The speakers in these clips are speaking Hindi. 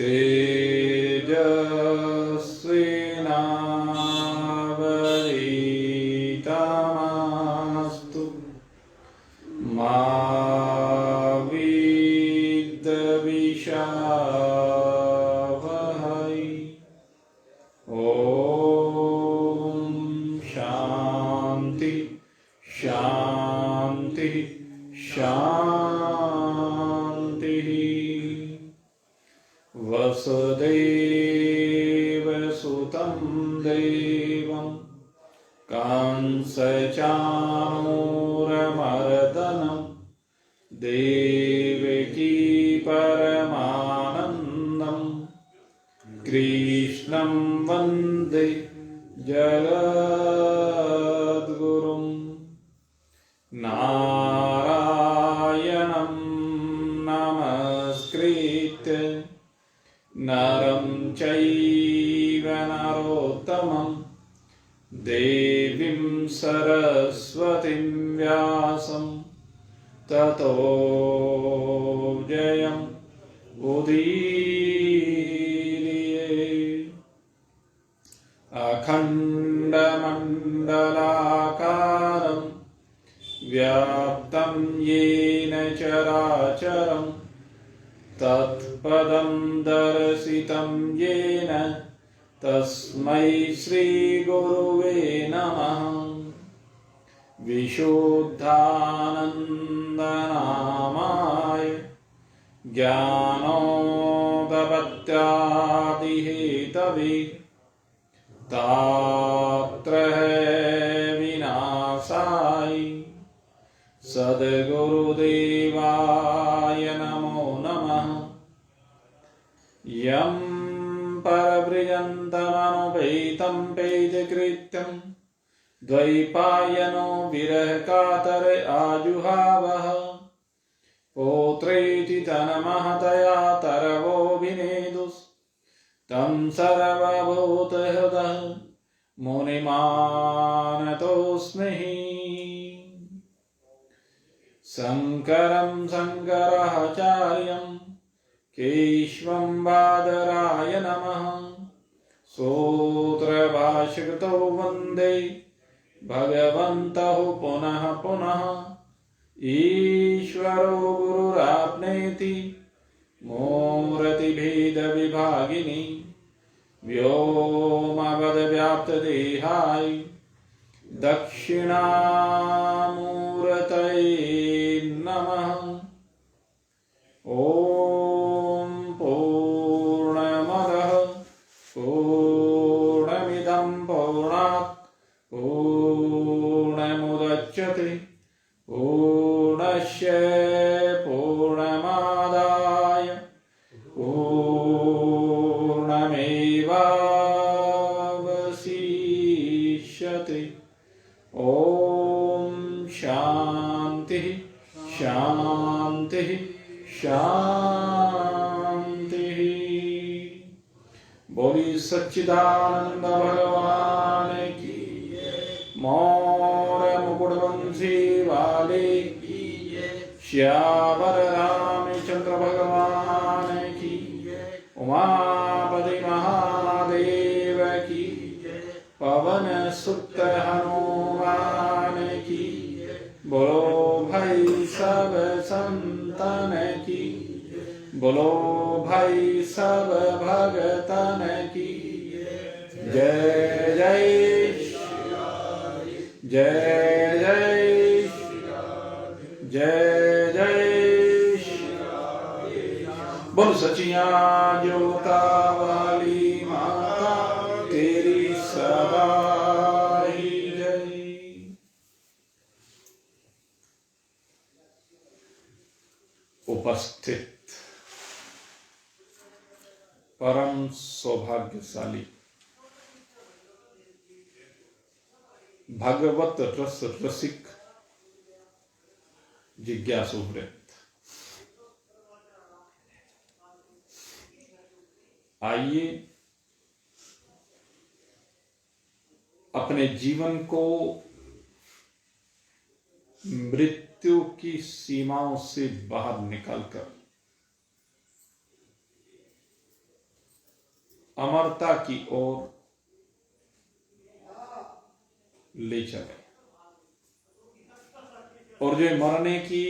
तेजस्विनावधीतमस्तु मा विद्विषावहै। ओम शांति शांति शांति। वसुदेवसुतं देवं कंसचाणूरमर्दनं देवकी परमानन्दं कृष्णं वन्दे जगद्गुरुं। नारायणं नमस्कृत्य नरं चैव नरोत्तमं देवीं सरस्वतीं व्यासं ततो जयम् उदीरयेत्। अखण्डमण्डलाकारं व्याप्तं येन चराचरं तत्पदं दर्शितं येन तस्मै श्रीगुरुवे नमः। विशुद्धानन्दनामाय ज्ञानोदपत्यादिहेतवे तात्रयविनाशाय सद्गुरुदेवाय नमो नमः। यं परव्रजन्तमनुपेतं पेतकृत्यं द्वैपायनो विरहकातर आजुहावः। पौत्रेति तन्महतया तरवोऽभिनेदुस्तं सर्वभूतहृदः मुनिमानतोऽस्मि। शङ्करं शङ्कराचार्यं केशवं बादराय नमः। सूत्रभाष्यकृतौ वन्दे भगवन्तौ पुनः पुनः। ईश्वरो गुरुरात्मेति मूर्तिभेदविभागिनी व्योमवद्व्याप्तदेहाय दक्षिणामूर्तये नमः। ॐ पूर्णमदः पूर्णमिदं पूर्णात् पूर्णमुदच्यते पूर्णस्य पूर्णमादाय पूर्णमेवावशिष्यते। ॐ शान्तिः शान्तिः शान्तिः। बोली सच्चिदानंद भगवान की, मोर मुकुटवंशी वाले की, श्यावर रामचंद्र भगवान की, उमापति महादेव की, पवन सुत हनुमान की। बोलो भाई सब संतन की, बोलो भाई सब भगतन की। जय जय श्री राम। जय जय जय जय बोल सचिया जोता वाली माता तेरी सदा ही जय। उपस्थित परम सौभाग्यशाली भगवत रस रसिक जिज्ञासु वृत्त, आइए अपने जीवन को मृत्यु की सीमाओं से बाहर निकालकर अमरता की ओर ले चले और जो मरने की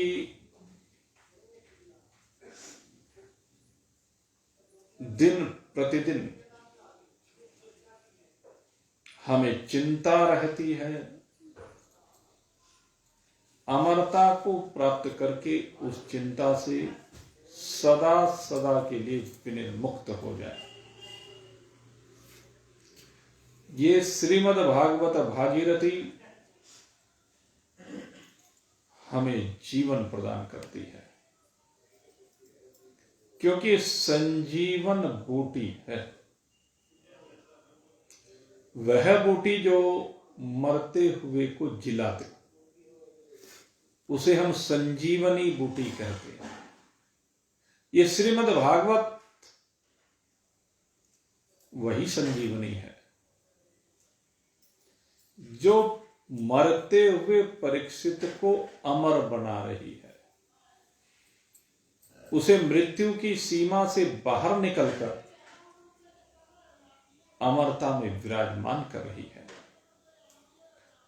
दिन प्रतिदिन हमें चिंता रहती है, अमरता को प्राप्त करके उस चिंता से सदा सदा के लिए विनिर्मुक्त हो जाए। ये श्रीमद् भागवत भागीरथी हमें जीवन प्रदान करती है, क्योंकि संजीवन बूटी है। वह बूटी जो मरते हुए को जिला दे, उसे हम संजीवनी बूटी कहते हैं। ये श्रीमद् भागवत वही संजीवनी है जो मरते हुए परीक्षित को अमर बना रही है, उसे मृत्यु की सीमा से बाहर निकलकर अमरता में विराजमान कर रही है,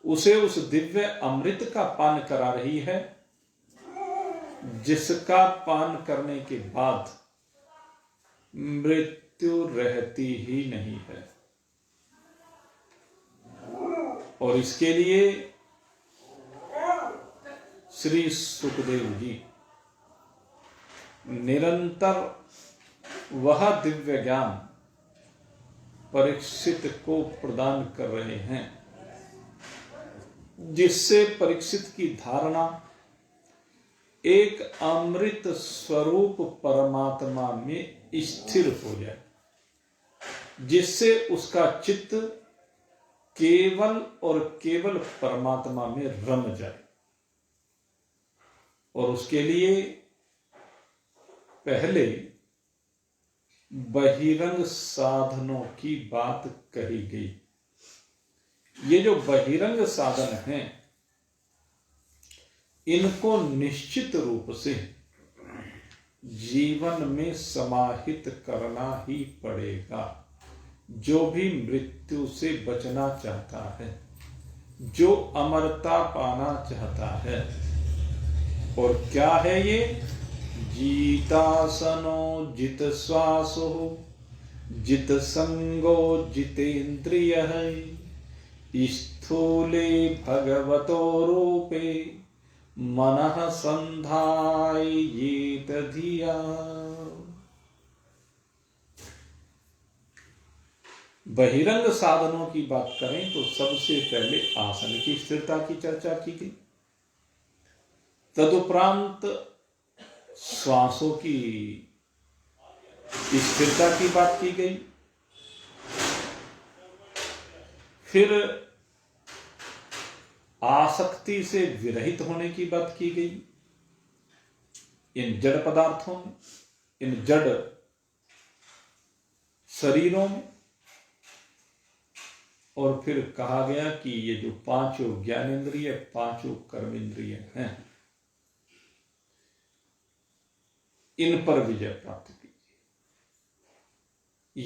उसे उस दिव्य अमृत का पान करा रही है जिसका पान करने के बाद मृत्यु रहती ही नहीं है। और इसके लिए श्री सुखदेव जी निरंतर वह दिव्य ज्ञान परीक्षित को प्रदान कर रहे हैं, जिससे परीक्षित की धारणा एक अमृत स्वरूप परमात्मा में स्थिर हो जाए, जिससे उसका चित्त केवल और केवल परमात्मा में रम जाए। और उसके लिए पहले बहिरंग साधनों की बात कही गई। ये जो बहिरंग साधन हैं, इनको निश्चित रूप से जीवन में समाहित करना ही पड़ेगा। जो भी मृत्यु से बचना चाहता है, जो अमरता पाना चाहता है, और क्या है ये? जीतासनो जित श्वासो जित संगो जितेन्द्रिय स्थूले भगवतो रूपे मनः संधायेत धिया। बहिरंग साधनों की बात करें तो सबसे पहले आसन की स्थिरता की चर्चा की गई, तदुपरांत श्वासों की स्थिरता की बात की गई, फिर आसक्ति से विरहित होने की बात की गई इन जड़ पदार्थों में, इन जड़ शरीरों में। और फिर कहा गया कि ये जो पांचों ज्ञानेंद्रिय, पांचों कर्मेंद्रिय हैं, इन पर विजय प्राप्त कीजिए।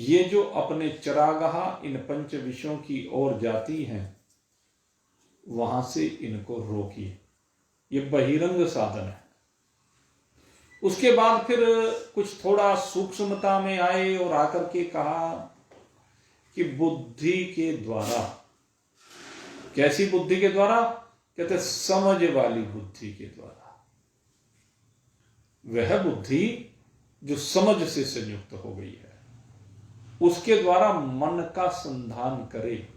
ये जो अपने चरागाह इन पंच विषयों की ओर जाती हैं, वहां से इनको रोकिए। ये बहिरंग साधन है। उसके बाद फिर कुछ थोड़ा सूक्ष्मता में आए और आकर के कहा कि बुद्धि के द्वारा कैसी बुद्धि के द्वारा? कहते समझ वाली बुद्धि के द्वारा। वह बुद्धि जो समझ से संयुक्त हो गई है, उसके द्वारा मन का संधान करे,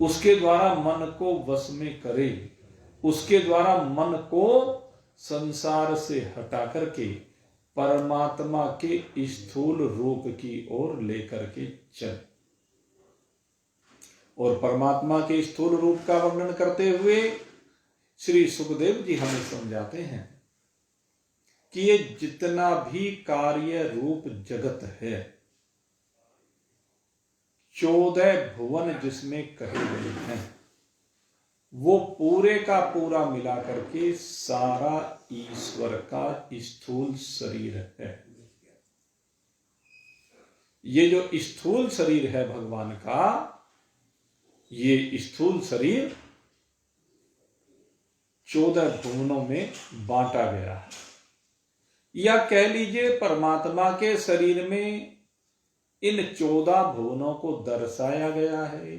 उसके द्वारा मन को वश में करे, उसके द्वारा मन को संसार से हटा करके परमात्मा के स्थूल रूप की ओर लेकर के चले। और परमात्मा के स्थूल रूप का वर्णन करते हुए श्री सुखदेव जी हमें समझाते हैं कि ये जितना भी कार्य रूप जगत है, 14 भुवन जिसमें कहे गए हैं, वो पूरे का पूरा मिला करके सारा ईश्वर का स्थूल शरीर है। ये जो स्थूल शरीर है भगवान का, ये स्थूल शरीर 14 भुवनों में बांटा गया है। या कह लीजिए परमात्मा के शरीर में इन 14 भुवनों को दर्शाया गया है।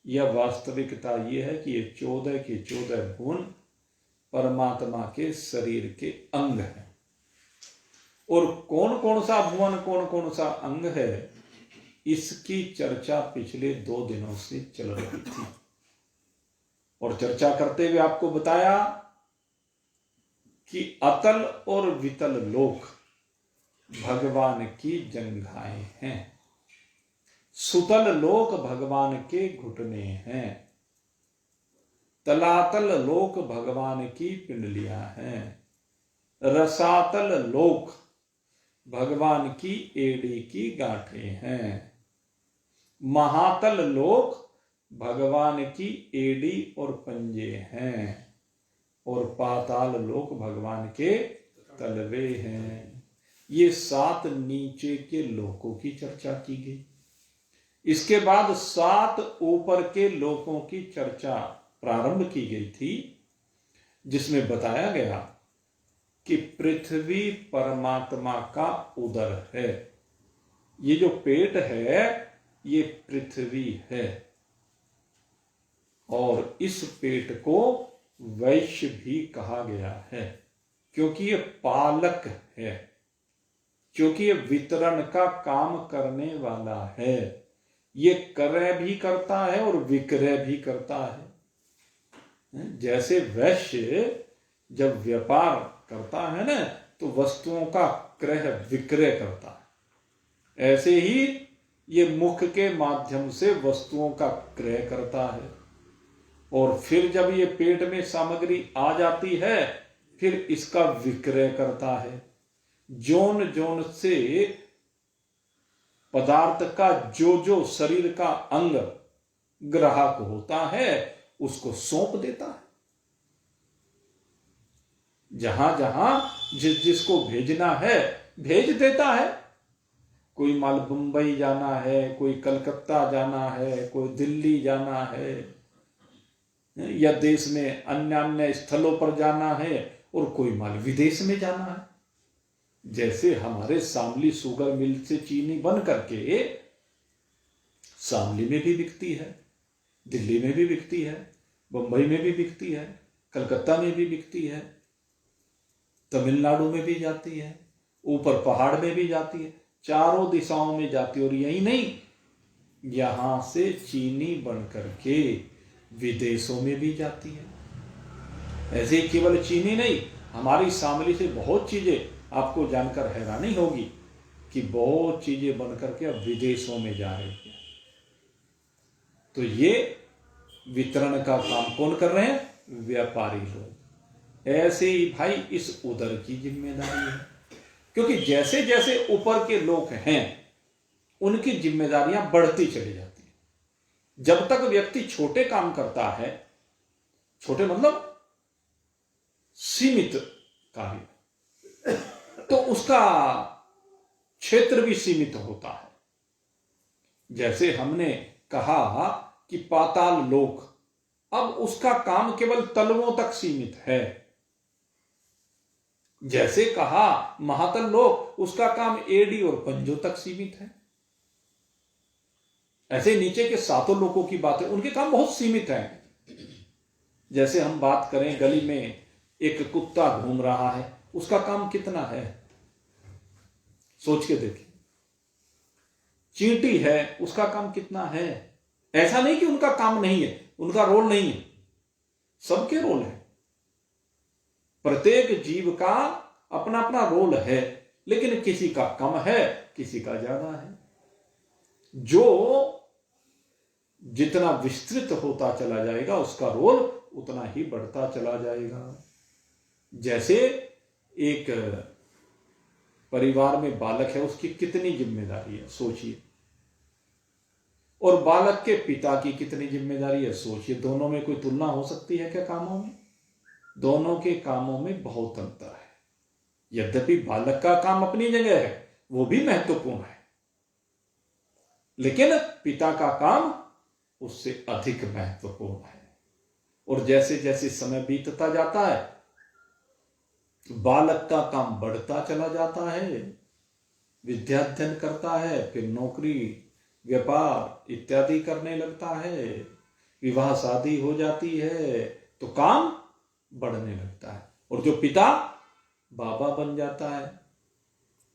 यह वास्तविकता यह है कि ये 14 के 14 भुवन परमात्मा के शरीर के अंग हैं। और कौन कौन सा भुवन, कौन कौन सा अंग है, इसकी चर्चा पिछले 2 दिनों से चल रही थी। और चर्चा करते हुए आपको बताया कि अतल और वितल लोक भगवान की जंघाएं हैं, सुतल लोक भगवान के घुटने हैं, तलातल लोक भगवान की पिंडलियां हैं, रसातल लोक भगवान की एड़ी की गांठें हैं, महातल लोक भगवान की एड़ी और पंजे हैं, और पाताल लोक भगवान के तलवे हैं। ये 7 नीचे के लोकों की चर्चा की गई। इसके बाद 7 ऊपर के लोकों की चर्चा प्रारंभ की गई थी, जिसमें बताया गया कि पृथ्वी परमात्मा का उदर है। ये जो पेट है ये पृथ्वी है, और इस पेट को वैश्य भी कहा गया है, क्योंकि ये पालक है, क्योंकि ये वितरण का काम करने वाला है। ये क्रय भी करता है और विक्रय भी करता है। जैसे वैश्य जब व्यापार करता है ना, तो वस्तुओं का क्रय विक्रय करता है, ऐसे ही ये मुख के माध्यम से वस्तुओं का क्रय करता है। और फिर जब ये पेट में सामग्री आ जाती है, फिर इसका विक्रय करता है। जोन जोन से पदार्थ का जो जो शरीर का अंग ग्राहक होता है, उसको सौंप देता है। जहां जहां जिस जिसको भेजना है भेज देता है। कोई माल मुंबई जाना है, कोई कलकत्ता जाना है, कोई दिल्ली जाना है, या देश में अन्य अन्य स्थलों पर जाना है, और कोई माल विदेश में जाना है। जैसे हमारे शामली शुगर मिल से चीनी बन करके शामली में भी बिकती है, दिल्ली में भी बिकती है, बंबई में भी बिकती है, कलकत्ता में भी बिकती है, तमिलनाडु में भी जाती है, ऊपर पहाड़ में भी जाती है, चारों दिशाओं में जाती है। और यही नहीं, यहां से चीनी बन करके विदेशों में भी जाती है। ऐसे ही केवल चीनी नहीं, हमारी शामली से बहुत चीजें, आपको जानकर हैरानी होगी कि बहुत चीजें बन करके अब विदेशों में जा रही है। तो ये वितरण का काम कौन कर रहे हैं? व्यापारी लोग। ऐसे ही भाई इस उदर की जिम्मेदारी है, क्योंकि जैसे जैसे ऊपर के लोग हैं उनकी जिम्मेदारियां बढ़ती चली जाती हैं। जब तक व्यक्ति छोटे काम करता है, छोटे मतलब सीमित कार्य, तो उसका क्षेत्र भी सीमित होता है। जैसे हमने कहा कि पाताल लोक, अब उसका काम केवल तलवों तक सीमित है। जैसे कहा महातल लोक, उसका काम एड़ी और पंजों तक सीमित है। ऐसे नीचे के सातों लोगों की बात है, उनके काम बहुत सीमित हैं। जैसे हम बात करें, गली में एक कुत्ता घूम रहा है, उसका काम कितना है, सोच के देखिए। चींटी है, उसका काम कितना है। ऐसा नहीं कि उनका काम नहीं है, उनका रोल नहीं है, सबके रोल है। प्रत्येक जीव का अपना अपना रोल है, लेकिन किसी का कम है, किसी का ज्यादा है। जो जितना विस्तृत होता चला जाएगा, उसका रोल उतना ही बढ़ता चला जाएगा। जैसे एक परिवार में बालक है, उसकी कितनी जिम्मेदारी है सोचिए, और बालक के पिता की कितनी जिम्मेदारी है सोचिए। दोनों में कोई तुलना हो सकती है क्या कामों में? दोनों के कामों में बहुत अंतर है। यद्यपि बालक का काम अपनी जगह है, वो भी महत्वपूर्ण है, लेकिन पिता का काम उससे अधिक महत्वपूर्ण है। और जैसे जैसे समय बीतता जाता है, बालक का काम बढ़ता चला जाता है, विद्याध्ययन करता है, फिर नौकरी व्यापार इत्यादि करने लगता है, विवाह शादी हो जाती है, तो काम बढ़ने लगता है। और जो पिता बाबा बन जाता है,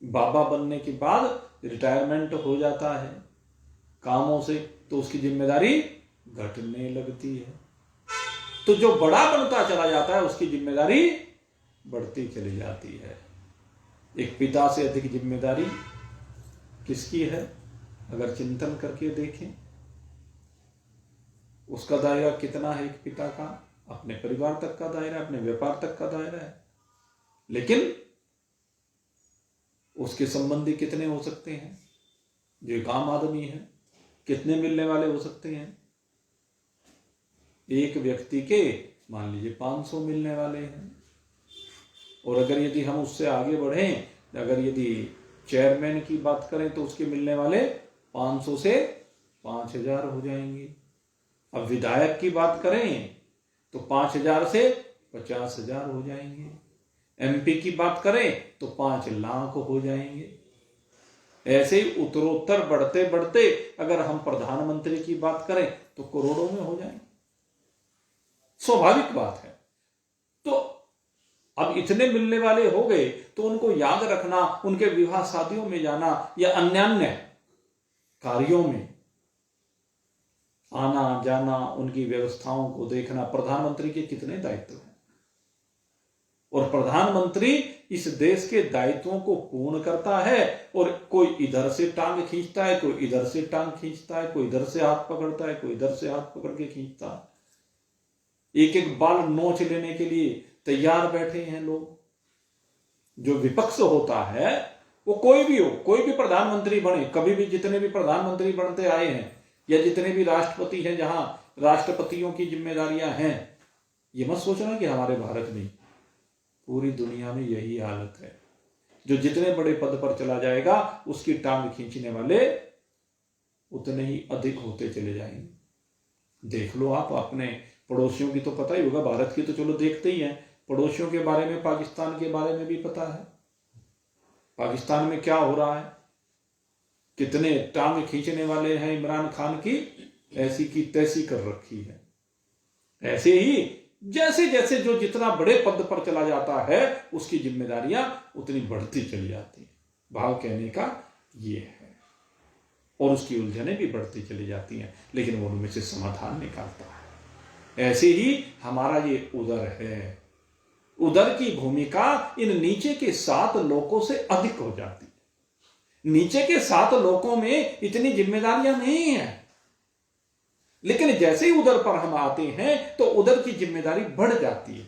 बाबा बनने के बाद रिटायरमेंट हो जाता है कामों से, तो उसकी जिम्मेदारी घटने लगती है। तो जो बड़ा बनता चला जाता है, उसकी जिम्मेदारी बढ़ती चली जाती है। एक पिता से अधिक जिम्मेदारी किसकी है? अगर चिंतन करके देखें, उसका दायरा कितना है एक पिता का? अपने परिवार तक का दायरा, अपने व्यापार तक का दायरा है, लेकिन उसके संबंधी कितने हो सकते हैं? जो एक आम आदमी है, कितने मिलने वाले हो सकते हैं? एक व्यक्ति के मान लीजिए 500 मिलने वाले हैं। और अगर यदि हम उससे आगे बढ़ें, अगर यदि चेयरमैन की बात करें, तो उसके मिलने वाले 500 से 5000 हो जाएंगे। अब विधायक की बात करें तो 5000 से 50,000 हो जाएंगे। एमपी की बात करें तो 5 लाख हो जाएंगे। ऐसे ही उत्तरोत्तर बढ़ते बढ़ते अगर हम प्रधानमंत्री की बात करें तो करोड़ों में हो जाएंगे। स्वाभाविक बात है। तो अब इतने मिलने वाले हो गए, तो उनको याद रखना, उनके विवाह शादियों में जाना या अन्य कार्यों में आना जाना, उनकी व्यवस्थाओं को देखना, प्रधानमंत्री के कितने दायित्व हैं। और प्रधानमंत्री इस देश के दायित्वों को पूर्ण करता है, और कोई इधर से टांग खींचता है, कोई इधर से टांग खींचता है, कोई इधर से हाथ पकड़ता है, कोई इधर से हाथ पकड़ के खींचता है। एक एक बाल नोच लेने के लिए तैयार बैठे हैं लोग। जो विपक्ष होता है, वो कोई भी हो, कोई भी प्रधानमंत्री बने, कभी भी जितने भी प्रधानमंत्री बनते आए हैं, या जितने भी राष्ट्रपति हैं, जहां राष्ट्रपतियों की जिम्मेदारियां हैं, ये मत सोचना कि हमारे भारत में, पूरी दुनिया में यही हालत है। जो जितने बड़े पद पर चला जाएगा, उसकी टांग खींचने वाले उतने ही अधिक होते चले जाएंगे। देख लो आप अपने पड़ोसियों की, तो पता ही होगा, भारत की तो चलो देखते ही हैं, पड़ोसियों के बारे में, पाकिस्तान के बारे में भी पता है। पाकिस्तान में क्या हो रहा है, कितने टांग खींचने वाले हैं इमरान खान की, ऐसी की तैसी कर रखी है। ऐसे ही जैसे जैसे जो जितना बड़े पद पर चला जाता है, उसकी जिम्मेदारियां उतनी बढ़ती चली जाती है। भाव कहने का ये है। और उसकी उलझनें भी बढ़ती चली जाती हैं, लेकिन वो उनमें से समाधान निकालता है। ऐसे ही हमारा ये उदर है। उदर की भूमिका इन नीचे के 7 लोकों से अधिक हो जाती है। नीचे के 7 लोकों में इतनी जिम्मेदारियां नहीं है, लेकिन जैसे ही उदर पर हम आते हैं तो उदर की जिम्मेदारी बढ़ जाती है।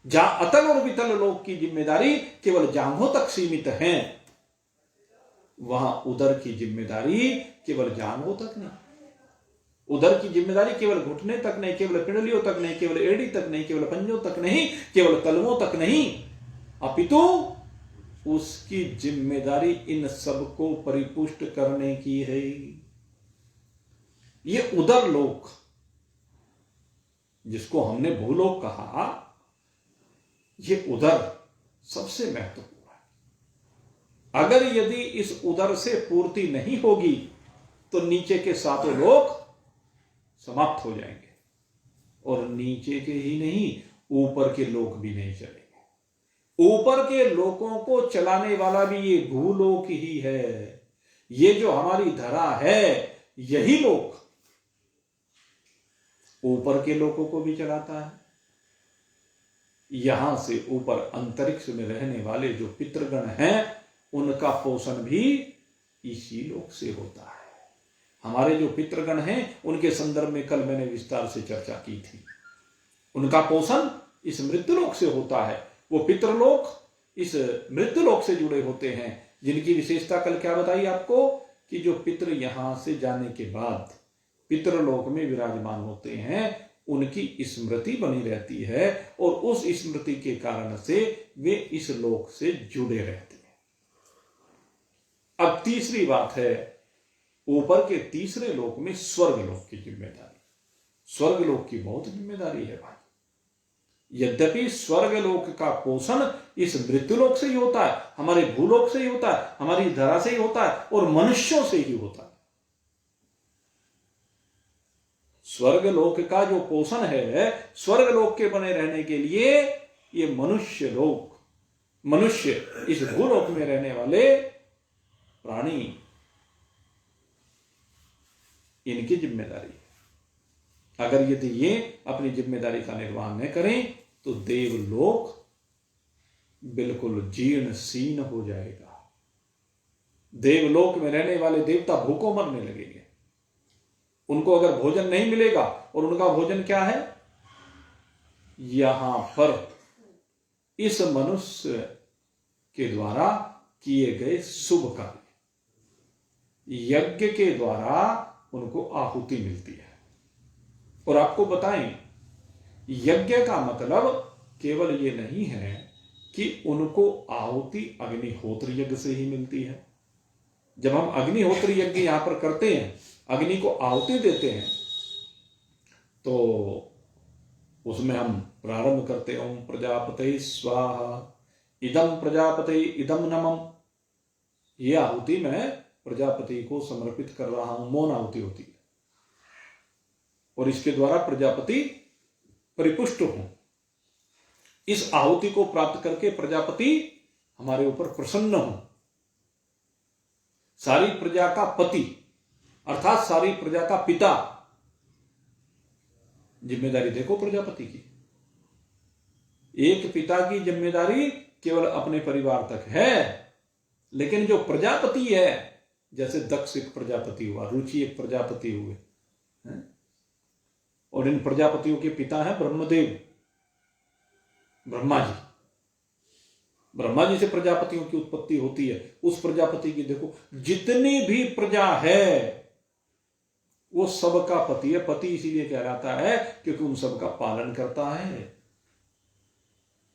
जहां अतल और वितल लोक की जिम्मेदारी केवल जांघों तक सीमित है, वहां उदर की जिम्मेदारी केवल जांघों तक नहीं, उदर की जिम्मेदारी केवल घुटने तक नहीं, केवल पिंडलियों तक नहीं, केवल एड़ी तक नहीं, केवल पंजों तक नहीं, केवल तलवों तक नहीं, अपितु उसकी जिम्मेदारी इन सबको परिपुष्ट करने की है। ये उदर लोक, जिसको हमने भूलोक कहा, ये उदर सबसे महत्वपूर्ण है। अगर यदि इस उदर से पूर्ति नहीं होगी, तो नीचे के सातों लोक समाप्त हो जाएंगे, और नीचे के ही नहीं, ऊपर के लोक भी नहीं चलेंगे। ऊपर के लोकों को चलाने वाला भी ये भूलोक ही है। ये जो हमारी धरा है, यही लोक ऊपर के लोकों को भी चलाता है। यहां से ऊपर अंतरिक्ष में रहने वाले जो पितृगण हैं, उनका पोषण भी इसी लोक से होता है। हमारे जो पितृगण हैं, उनके संदर्भ में कल मैंने विस्तार से चर्चा की थी। उनका पोषण इस मृत्युलोक से होता है। वो पितृलोक इस मृत्युलोक से जुड़े होते हैं, जिनकी विशेषता कल क्या बताई आपको, कि जो पितृ यहां से जाने के बाद पितृलोक में विराजमान होते हैं, उनकी स्मृति बनी रहती है, और उस स्मृति के कारण से वे इस लोक से जुड़े रहते हैं। अब तीसरी बात है, ऊपर के तीसरे लोक में स्वर्गलोक की जिम्मेदारी। स्वर्गलोक की बहुत जिम्मेदारी है भाई। यद्यपि स्वर्गलोक का पोषण इस मृत्युलोक से ही होता है, हमारे भूलोक से ही होता है, हमारी धरा से ही होता है, और मनुष्यों से ही होता है। स्वर्गलोक का जो पोषण है, स्वर्गलोक के बने रहने के लिए ये मनुष्य इस भूलोक में रहने वाले प्राणी, इनकी जिम्मेदारी है। अगर यदि ये अपनी जिम्मेदारी का निर्वाह न करें, तो देवलोक बिल्कुल जीर्ण शीर्ण हो जाएगा। देवलोक में रहने वाले देवता भूखों मरने लगेंगे। उनको अगर भोजन नहीं मिलेगा, और उनका भोजन क्या है, यहां पर इस मनुष्य के द्वारा किए गए शुभ कार्य, यज्ञ के द्वारा उनको आहुति मिलती है। और आपको बताएं, यज्ञ का मतलब केवल ये नहीं है कि उनको आहुति अग्निहोत्र यज्ञ से ही मिलती है। जब हम अग्निहोत्र यज्ञ यहां पर करते हैं, अग्नि को आहुति देते हैं, तो उसमें हम प्रारंभ करते हैं, ओम प्रजापते स्वाहा इदम प्रजापते इदम नमः। ये आहुति मैं प्रजापति को समर्पित कर रहा हूं, मौन आहुति होती है, और इसके द्वारा प्रजापति परिपुष्ट हों। इस आहुति को प्राप्त करके प्रजापति हमारे ऊपर प्रसन्न हो। सारी प्रजा का पति अर्थात सारी प्रजा का पिता। जिम्मेदारी देखो प्रजापति की। एक पिता की जिम्मेदारी केवल अपने परिवार तक है, लेकिन जो प्रजापति है, जैसे दक्ष एक प्रजापति हुआ, रुचि एक प्रजापति हुए, और इन प्रजापतियों के पिता हैं ब्रह्मदेव, ब्रह्मा जी। ब्रह्मा जी से प्रजापतियों की उत्पत्ति होती है। उस प्रजापति की देखो, जितनी भी प्रजा है वो सबका पति है। पति इसीलिए कहलाता है क्योंकि उन सबका पालन करता है।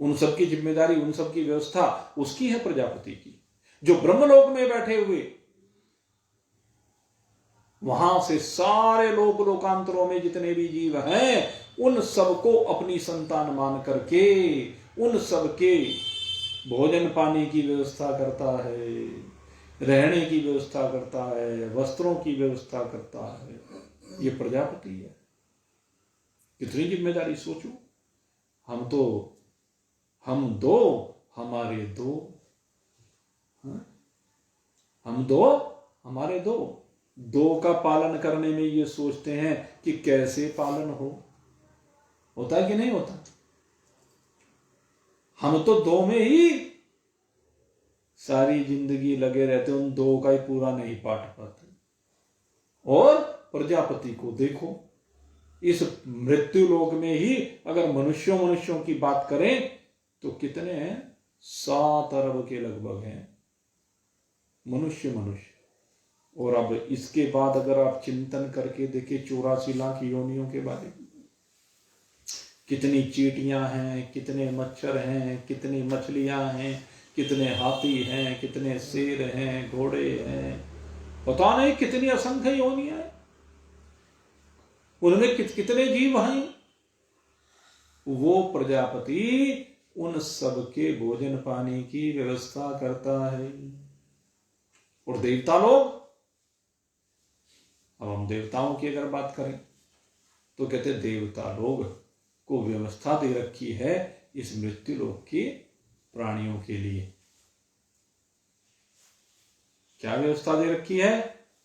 उन सबकी जिम्मेदारी, उन सबकी व्यवस्था उसकी है, प्रजापति की। जो ब्रह्मलोक में बैठे हुए, वहां से सारे लोकांतरों में जितने भी जीव हैं, उन सबको अपनी संतान मान करके उन सबके भोजन पानी की व्यवस्था करता है, रहने की व्यवस्था करता है, वस्त्रों की व्यवस्था करता है। ये प्रजापति है। कितनी जिम्मेदारी सोचो। हम दो हमारे दो, हम दो हमारे दो का पालन करने में ये सोचते हैं कि कैसे पालन होता है कि नहीं होता। हम तो दो में ही सारी जिंदगी लगे रहते, उन दो का ही पूरा नहीं पाठ पाते। और प्रजापति को देखो, इस मृत्यु लोक में ही अगर मनुष्यों की बात करें तो कितने हैं, 7 अरब के लगभग हैं मनुष्य। और अब इसके बाद अगर आप चिंतन करके देखें 84 लाख योनियों के बारे में, कितनी चींटियां हैं, कितने मच्छर हैं, कितनी मछलियां हैं, कितने हाथी हैं, कितने शेर हैं, घोड़े हैं, पता नहीं कितनी असंख्य योनियां हैं। उनमें कितने जीव हैं। वो प्रजापति उन सबके भोजन पानी की व्यवस्था करता है। और देवता लोग अब हम देवताओं की अगर बात करें तो कहते देवता लोग को व्यवस्था दे रखी है इस मृत्यु लोक के प्राणियों के लिए। क्या व्यवस्था दे रखी है?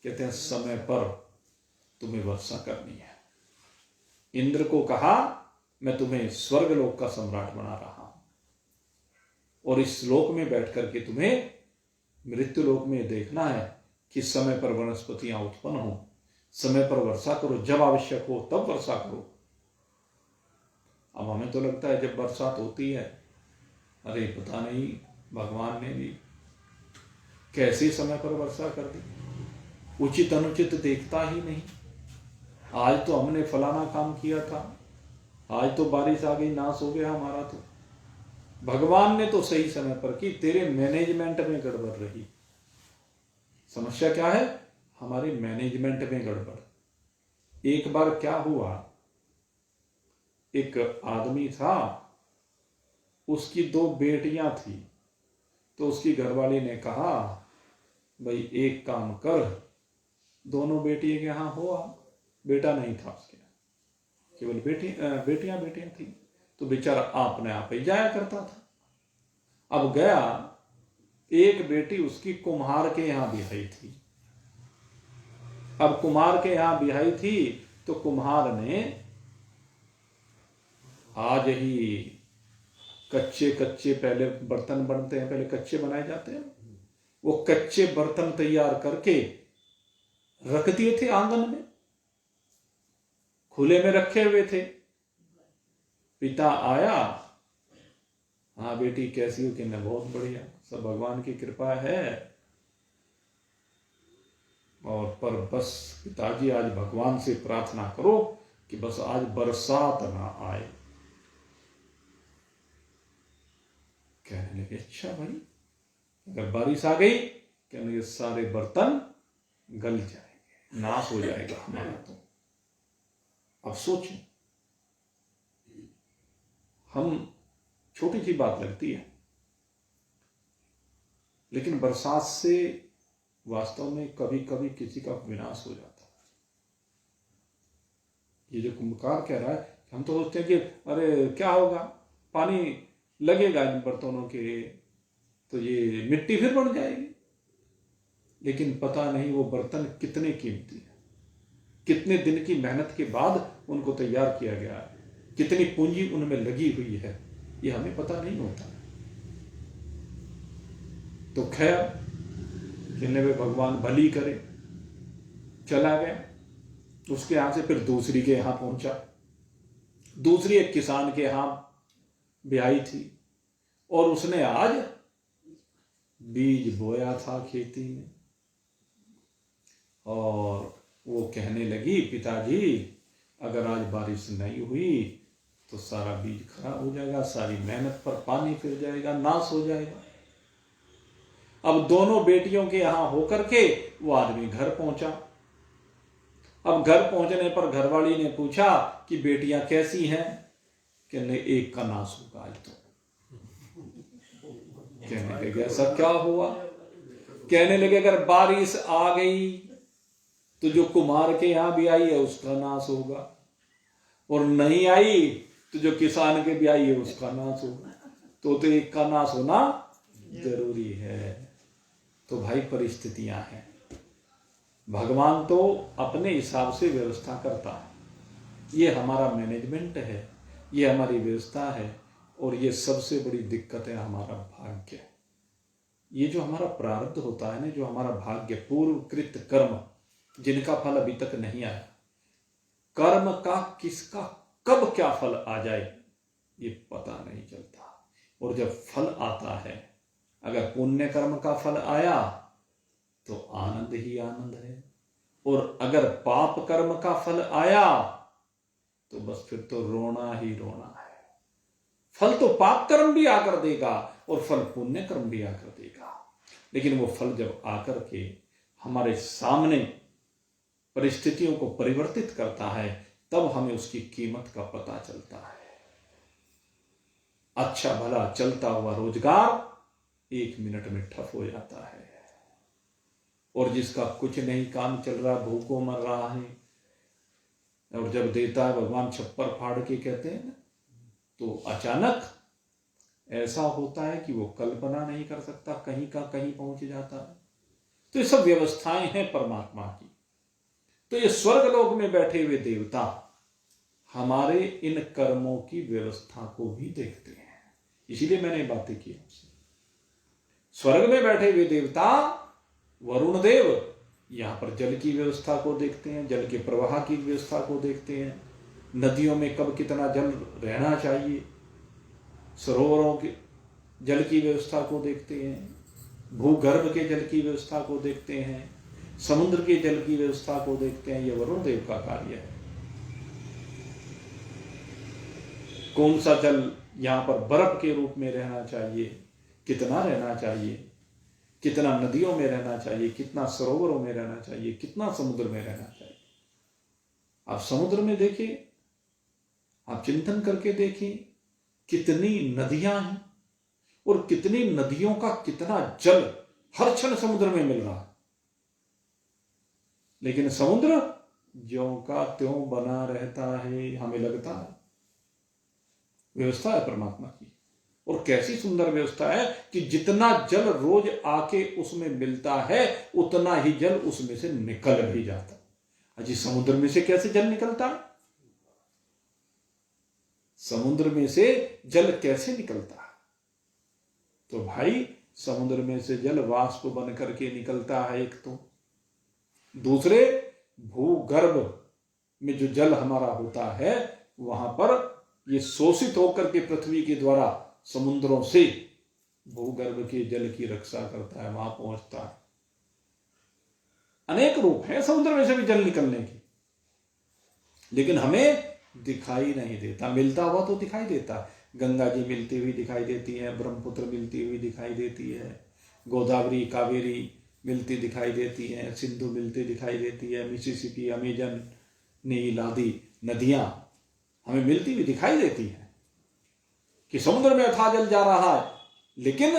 कहते हैं समय पर तुम्हें वर्षा करनी है। इंद्र को कहा मैं तुम्हें स्वर्ग लोक का सम्राट बना रहा हूं और इस लोक में बैठ करके तुम्हें मृत्यु लोक में देखना है कि समय पर वनस्पतियां उत्पन्न हो, समय पर वर्षा करो, जब आवश्यक हो तब वर्षा करो। अब हमें तो लगता है जब बरसात होती है, अरे पता नहीं भगवान ने भी कैसे समय पर वर्षा कर दी, उचित अनुचित देखता ही नहीं। आज तो हमने फलाना काम किया था, आज तो बारिश आ गई, नाश हो गया हमारा। तो भगवान ने तो सही समय पर की, तेरे मैनेजमेंट में गड़बड़ रही। समस्या क्या है? हमारे मैनेजमेंट में गड़बड़। एक बार क्या हुआ, एक आदमी था, उसकी 2 बेटियां थी, तो उसकी घरवाली ने कहा भाई एक काम कर, दोनों बेटियों के यहां हो आ। बेटा नहीं था उसके, केवल बेटियां थी, तो बेचारा अपने आप ही जाया करता था। अब गया, एक बेटी उसकी कुम्हार के यहां बिहाई थी। अब कुम्हार के यहां बिहाई थी तो कुम्हार ने आज ही कच्चे पहले बर्तन बनते हैं, पहले कच्चे बनाए जाते हैं, वो कच्चे बर्तन तैयार करके रख दिए थे आंगन में, खुले में रखे हुए थे। पिता आया, हाँ बेटी कैसी हो? कि मैं बहुत बढ़िया, सब भगवान की कृपा है। और पर बस पिताजी आज भगवान से प्रार्थना करो कि बस आज बरसात ना आए। कहने लगे अच्छा भाई, अगर बारिश आ गई कहने ये सारे बर्तन गल जाएंगे, नाश हो जाएगा हमारा। तो अब सोचें, हम छोटी सी बात लगती है, लेकिन बरसात से वास्तव में कभी कभी किसी का विनाश हो जाता है। ये जो कुंभकार कह रहा है, हम तो सोचते हैं कि अरे क्या होगा, पानी लगेगा इन बर्तनों के तो ये मिट्टी फिर बढ़ जाएगी। लेकिन पता नहीं वो बर्तन कितने कीमती है, कितने दिन की मेहनत के बाद उनको तैयार किया गया है, कितनी पूंजी उनमें लगी हुई है, ये हमें पता नहीं होता। तो खैर कहने में भगवान भली करे, चला गया। उसके यहां से फिर दूसरी के यहां पहुंचा, दूसरी एक किसान के यहां ब्याई थी और उसने आज बीज बोया था खेती में। और वो कहने लगी पिताजी अगर आज बारिश नहीं हुई तो सारा बीज खराब हो जाएगा, सारी मेहनत पर पानी फिर जाएगा, नाश हो जाएगा। अब दोनों बेटियों के यहां होकर के वो आदमी घर पहुंचा। अब घर पहुंचने पर घरवाली ने पूछा कि बेटियां कैसी हैं? कहने एक का नाश होगा आज। तो कहने लगे ऐसा क्या हुआ? कहने लगे अगर बारिश आ गई तो जो कुम्हार के यहां भी आई है उसका नाश होगा, और नहीं आई तो जो किसान के भी आई है उसका नाश होगा। तो एक का नाश होना जरूरी है। तो भाई परिस्थितियां हैं, भगवान तो अपने हिसाब से व्यवस्था करता है। ये हमारा मैनेजमेंट है, ये हमारी व्यवस्था है, और ये सबसे बड़ी दिक्कत है हमारा भाग्य। ये जो हमारा प्रारब्ध होता है ना, जो हमारा भाग्य, पूर्वकृत कर्म जिनका फल अभी तक नहीं आया, कर्म का किसका कब क्या फल आ जाए ये पता नहीं चलता। और जब फल आता है, अगर पुण्य कर्म का फल आया तो आनंद ही आनंद है, और अगर पाप कर्म का फल आया तो बस फिर तो रोना ही रोना है। फल तो पाप कर्म भी आकर देगा और फल पुण्य कर्म भी आकर देगा, लेकिन वो फल जब आकर के हमारे सामने परिस्थितियों को परिवर्तित करता है तब हमें उसकी कीमत का पता चलता है। अच्छा भला चलता हुआ रोजगार 1 मिनट में ठप हो जाता है। और जिसका कुछ नहीं काम चल रहा, भूखों मर रहा है, और जब देता है भगवान छप्पर फाड़ के कहते हैं ना, तो अचानक ऐसा होता है कि वो कल्पना नहीं कर सकता, कहीं का कहीं पहुंच जाता है। तो ये सब व्यवस्थाएं हैं परमात्मा की। तो ये स्वर्गलोक में बैठे हुए देवता हमारे इन कर्मों की व्यवस्था को भी देखते हैं, इसीलिए मैंने बातें की आपसे। स्वर्ग में बैठे हुए देवता वरुण देव यहां पर जल की व्यवस्था को देखते हैं, जल के प्रवाह की व्यवस्था को देखते हैं, नदियों में कब कितना जल रहना चाहिए, सरोवरों के जल की व्यवस्था को देखते हैं, भूगर्भ के जल की व्यवस्था को देखते हैं, समुद्र के जल की व्यवस्था को देखते हैं। यह वरुण देव का कार्य है। कौन सा जल यहां पर बर्फ के रूप में रहना चाहिए, कितना रहना चाहिए, कितना नदियों में रहना चाहिए, कितना सरोवरों में रहना चाहिए, कितना समुद्र में रहना चाहिए। आप समुद्र में देखिए, आप चिंतन करके देखिए, कितनी नदियां हैं और कितनी नदियों का कितना जल हर क्षण समुद्र में मिल रहा है, लेकिन समुद्र ज्यों का त्यों बना रहता है। हमें लगता है व्यवस्था है परमात्मा की, और कैसी सुंदर व्यवस्था है कि जितना जल रोज आके उसमें मिलता है उतना ही जल उसमें से निकल भी जाता है। अजी समुद्र में से कैसे जल निकलता है? समुद्र में से जल कैसे निकलता है? तो भाई समुद्र में से जल वाष्प बन करके निकलता है एक, तो दूसरे भूगर्भ में जो जल हमारा होता है वहां पर ये शोषित होकर के पृथ्वी के द्वारा समुद्रों से भूगर्भ के जल की रक्षा करता है, वहां पहुंचता है। अनेक रूप है समुद्र में से भी जल निकलने की, लेकिन हमें दिखाई नहीं देता। मिलता हुआ तो दिखाई देता है, गंगा जी मिलती हुई दिखाई देती है, ब्रह्मपुत्र मिलती हुई दिखाई देती है, गोदावरी कावेरी मिलती दिखाई देती है, सिंधु मिलती दिखाई देती है, मिसिसिपी, अमेजन, नील आदि नदियां हमें मिलती हुई दिखाई देती है कि समुद्र में अथाह जल जा रहा है, लेकिन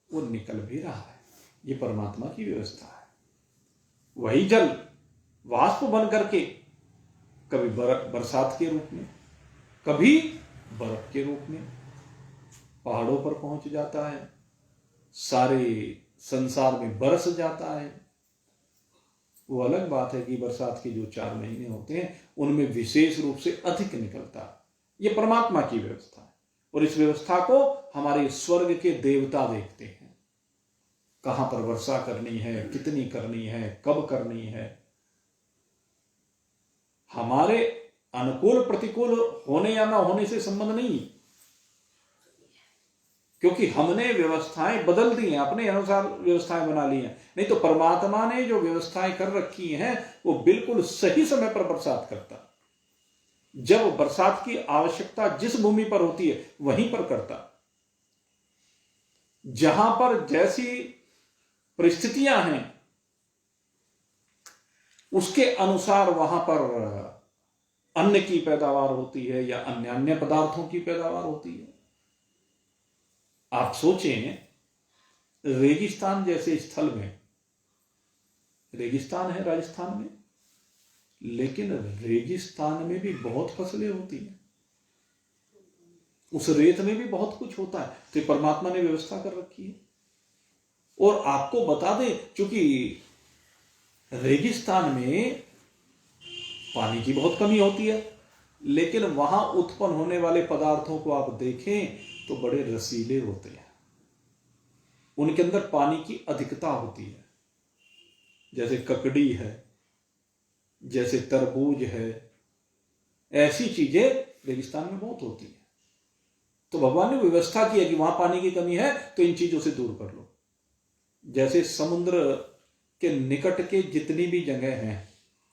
वो निकल भी रहा है। ये परमात्मा की व्यवस्था है। वही जल वाष्प बन करके कभी बरसात के रूप में, कभी बर्फ के रूप में पहाड़ों पर पहुंच जाता है, सारे संसार में बरस जाता है। वो अलग बात है कि बरसात के जो 4 महीने होते हैं उनमें विशेष रूप से अधिक निकलता है। ये परमात्मा की व्यवस्था है, और इस व्यवस्था को हमारे स्वर्ग के देवता देखते हैं। कहां पर वर्षा करनी है, कितनी करनी है, कब करनी है। हमारे अनुकूल प्रतिकूल होने या ना होने से संबंध नहीं, क्योंकि हमने व्यवस्थाएं बदल दी हैं, अपने अनुसार व्यवस्थाएं बना ली हैं। नहीं तो परमात्मा ने जो व्यवस्थाएं कर रखी हैं वो बिल्कुल सही समय पर बरसात करता, जब बरसात की आवश्यकता जिस भूमि पर होती है वहीं पर करता। जहां पर जैसी परिस्थितियां हैं उसके अनुसार वहां पर अन्न की पैदावार होती है या अन्य पदार्थों की पैदावार होती है। आप सोचें, रेगिस्तान जैसे स्थल में, रेगिस्तान है राजस्थान में, लेकिन रेगिस्तान में भी बहुत फसलें होती हैं, उस रेत में भी बहुत कुछ होता है। तो परमात्मा ने व्यवस्था कर रखी है। और आपको बता दें, क्योंकि रेगिस्तान में पानी की बहुत कमी होती है, लेकिन वहां उत्पन्न होने वाले पदार्थों को आप देखें तो बड़े रसीले होते हैं, उनके अंदर पानी की अधिकता होती है। जैसे ककड़ी है, जैसे तरबूज है, ऐसी चीजें रेगिस्तान में बहुत होती है। तो भगवान ने व्यवस्था की है कि वहां पानी की कमी है तो इन चीजों से दूर कर लो। जैसे समुद्र के निकट के जितनी भी जगह हैं,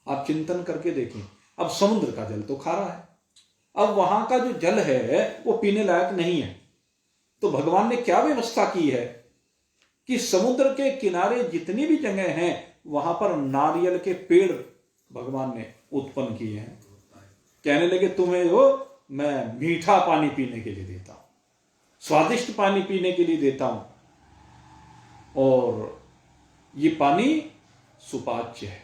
आप चिंतन करके देखें, अब समुद्र का जल तो खारा है, अब वहां का जो जल है वो पीने लायक नहीं है। तो भगवान ने क्या व्यवस्था की है कि समुद्र के किनारे जितनी भी जगह हैं वहां पर नारियल के पेड़ भगवान ने उत्पन्न किए हैं। कहने लगे तुम्हें वो मैं मीठा पानी पीने के लिए देता हूं, स्वादिष्ट पानी पीने के लिए देता हूं, और ये पानी सुपाच्य है।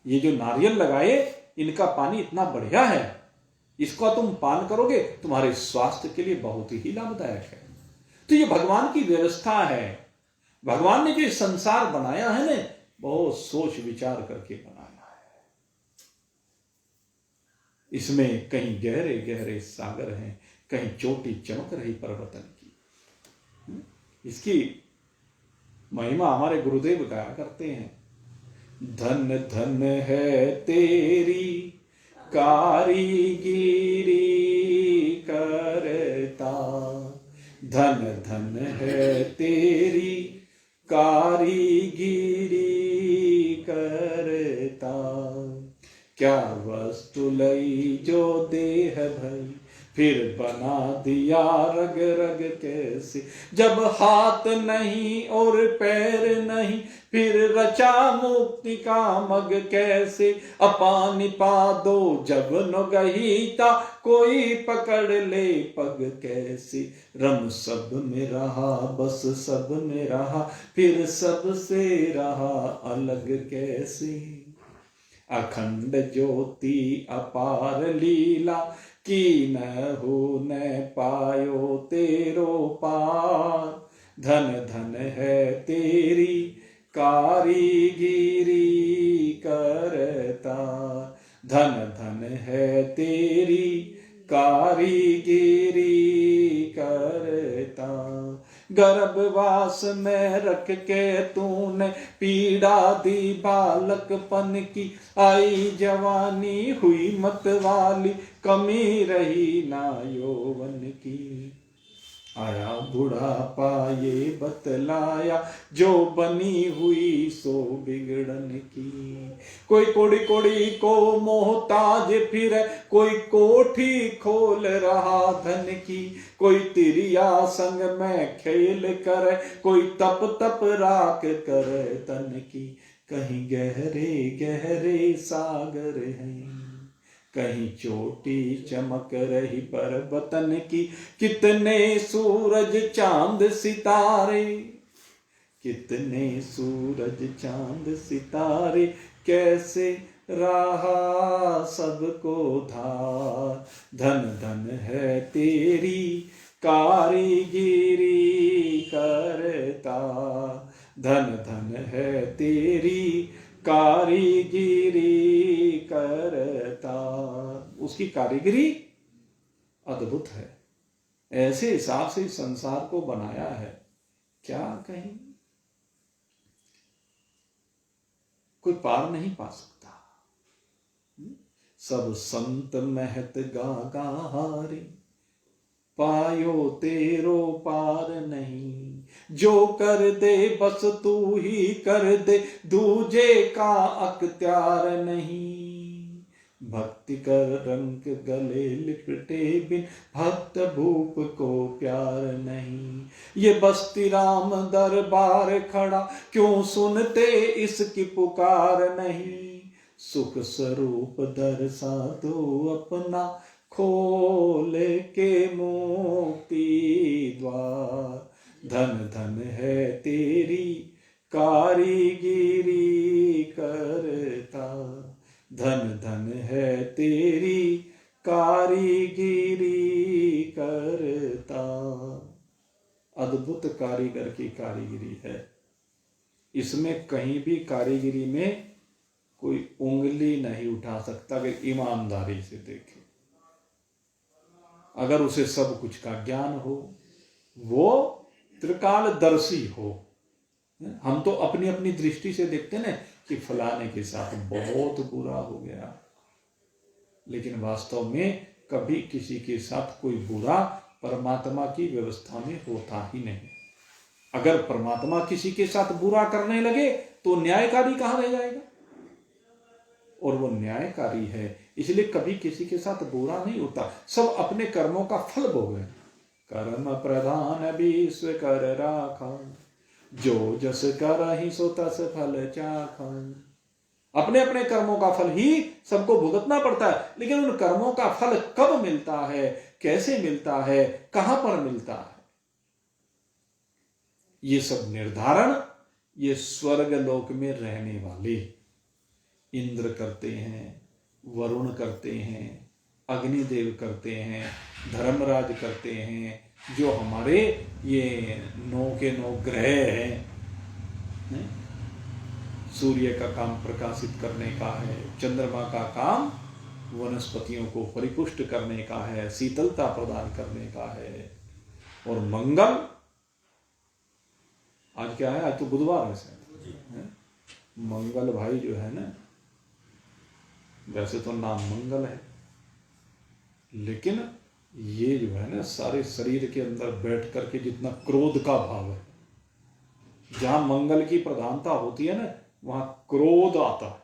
ये जो नारियल लगाए इनका पानी इतना बढ़िया है, इसका तुम पान करोगे तुम्हारे स्वास्थ्य के लिए बहुत ही लाभदायक है। तो ये भगवान की व्यवस्था है। भगवान ने जो संसार बनाया है ना, बहुत सोच विचार करके बनाया है। इसमें कहीं गहरे गहरे सागर हैं, कहीं चोटी चमक रही पर्वतन की। इसकी महिमा हमारे गुरुदेव गाया करते हैं। धन धन है तेरी कारीगिरी करता, धन धन है तेरी कारीगिरी करता। क्या वस्तु लई जो देह भई, फिर बना दिया रग रग कैसे। जब हाथ नहीं और पैर नहीं, फिर रचा मुक्ति का मग कैसे। अपानी पा दो जब न गहीता, कोई पकड़ ले पग कैसे। रम सब में रहा बस सब में रहा, फिर सब से रहा अलग कैसे। अखंड ज्योति अपार लीला, की न हो न पायो तेरो पार। धन धन है तेरी कारीगिरी करता, धन धन है तेरी कारीगिरी करता। गर्भवास में रख के तूने पीड़ा दी बालकपन की, आई जवानी हुई मत वाली, कमी रही ना यौवन की। आया बुढ़ापा ये बतलाया, जो बनी हुई सो बिगड़न की। कोई कोड़ी कोड़ी को मोहताज फिर, कोई कोठी खोल रहा धन की। कोई तिरिया संग में खेल कर, कोई तप तप राख कर तन की। कहीं गहरे गहरे सागर हैं, कहीं चोटी चमक रही पर्वतन की। कितने सूरज चांद सितारे, कितने सूरज चांद सितारे, कैसे रहा सबको धार। धन धन है तेरी कारीगिरी करता, धन धन है तेरी कारीगिरी करता। उसकी कारीगिरी अद्भुत है। ऐसे हिसाब से संसार को बनाया है, क्या कहीं कोई पार नहीं पा सकता। सब संत महत गागाहारे, पायो तेरो पार नहीं। जो कर दे बस तू ही कर दे, दूजे का अख्तियार नहीं। भक्ति कर रंग गले लिपटे बिन, भक्त भूप को प्यार नहीं। ये बस्ती राम दरबार खड़ा, क्यों सुनते इसकी पुकार नहीं। सुख स्वरूप दर्शा दो अपना, खोल के मुक्ति द्वार। धन धन है तेरी कारीगिरी करता, धन धन है तेरी कारीगिरी करता। अद्भुत कारीगर की कारीगिरी है। इसमें कहीं भी कारीगिरी में कोई उंगली नहीं उठा सकता अगर ईमानदारी से देखे। अगर उसे सब कुछ का ज्ञान हो, वो त्रिकालदर्शी हो। हम तो अपनी अपनी दृष्टि से देखते ना कि फलाने के साथ बहुत बुरा हो गया, लेकिन वास्तव में कभी किसी के साथ कोई बुरा परमात्मा की व्यवस्था में होता ही नहीं। अगर परमात्मा किसी के साथ बुरा करने लगे तो न्यायकारी कहां रह जाएगा। और वो न्यायकारी है, इसलिए कभी किसी के साथ बुरा नहीं होता। सब अपने कर्मों का फल भोगे। कर्म प्रधान विश्व कर राखा, जो जस करहि सो तस फल चाखा। अपने अपने कर्मों का फल ही सबको भुगतना पड़ता है, लेकिन उन कर्मों का फल कब मिलता है, कैसे मिलता है, कहां पर मिलता है, ये सब निर्धारण ये स्वर्ग लोक में रहने वाले इंद्र करते हैं, वरुण करते हैं, अग्निदेव करते हैं, धर्मराज करते हैं, जो हमारे ये 9 के 9 ग्रह हैं। सूर्य का काम प्रकाशित करने का है, चंद्रमा का काम वनस्पतियों को परिपुष्ट करने का है, शीतलता प्रदान करने का है। और मंगल, आज क्या है, आज तो बुधवार है। मंगल भाई जो है ना, वैसे तो नाम मंगल है, लेकिन ये जो है ना सारे शरीर के अंदर बैठ करके जितना क्रोध का भाव है, जहां मंगल की प्रधानता होती है ना, वहां क्रोध आता है।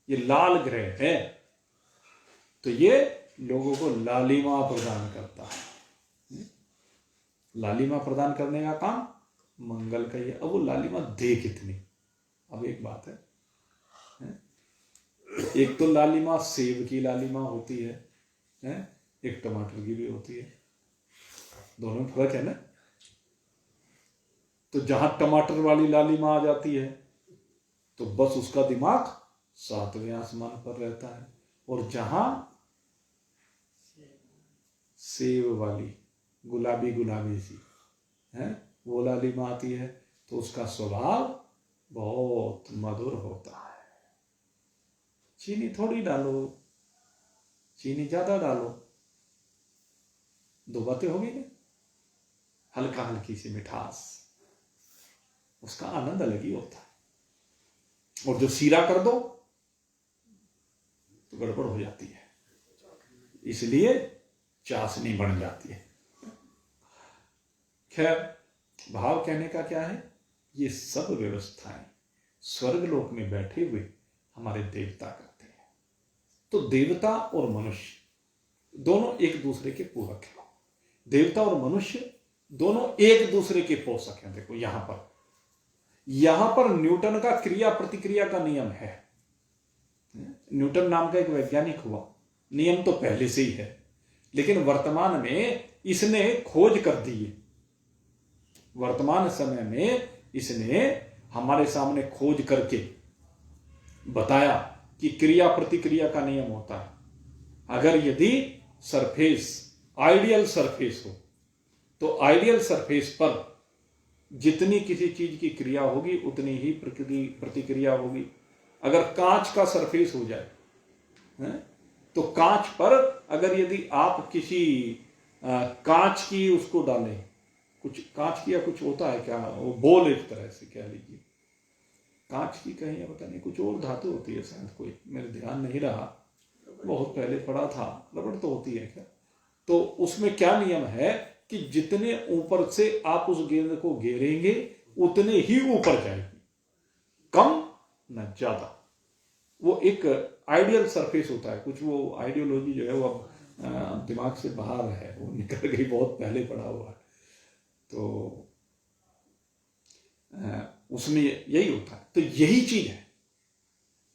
ये लाल ग्रह है, तो ये लोगों को लालिमा प्रदान करता है। लालिमा प्रदान करने का काम मंगल का ही है। अब वो लालिमा दे कितनी, अब एक बात है, एक तो लालिमा सेब की लालिमा होती है, एक टमाटर की भी होती है, दोनों में फर्क है ना। तो जहां टमाटर वाली लालिमा आ जाती है तो बस उसका दिमाग 7वें आसमान पर रहता है, और जहां सेब वाली गुलाबी गुलाबी सी है वो लालिमा आती है तो उसका स्वभाव बहुत मधुर होता है। चीनी थोड़ी डालो, चीनी ज्यादा डालो, दो बातें होगी ना, हल्का हल्की सी मिठास, उसका आनंद अलग ही होता है। और जो सीरा कर दो तो गड़बड़ हो जाती है, इसलिए चाशनी बन जाती है। खैर, भाव कहने का क्या है, ये सब व्यवस्थाएं स्वर्गलोक में बैठे हुए हमारे देवता करते हैं। तो देवता और मनुष्य दोनों एक दूसरे के पूरक हैं। देवता और मनुष्य दोनों एक दूसरे के पोषक हैं। देखो यहां पर न्यूटन का क्रिया प्रतिक्रिया का नियम है। न्यूटन नाम का एक वैज्ञानिक हुआ, नियम तो पहले से ही है, लेकिन वर्तमान में इसने खोज कर दी है। वर्तमान समय में इसने हमारे सामने खोज करके बताया कि क्रिया प्रतिक्रिया का नियम होता है। अगर यदि सरफेस आइडियल सरफेस हो तो आइडियल सरफेस पर जितनी किसी चीज की क्रिया होगी उतनी ही प्रतिक्रिया होगी। अगर कांच का सरफेस हो जाए तो कांच पर अगर यदि आप किसी कांच की उसको डालें, कुछ कांच की या कुछ होता है क्या, वो बोल एक तरह से कह लीजिए, कांच की कहीं पता नहीं कुछ और धातु होती है शायद, कोई मेरे ध्यान नहीं रहा, बहुत पहले पढ़ा था, रबड़ तो होती है क्या। तो उसमें क्या नियम है कि जितने ऊपर से आप उस गेंद को घेरेंगे उतने ही ऊपर जाएगी, कम न ज्यादा। वो एक आइडियल सरफेस होता है, कुछ वो आइडियोलॉजी जो है वो अब दिमाग से बाहर है, वो निकल गई, बहुत पहले पढ़ा हुआ है। तो उसमें यही होता है। तो यही चीज है,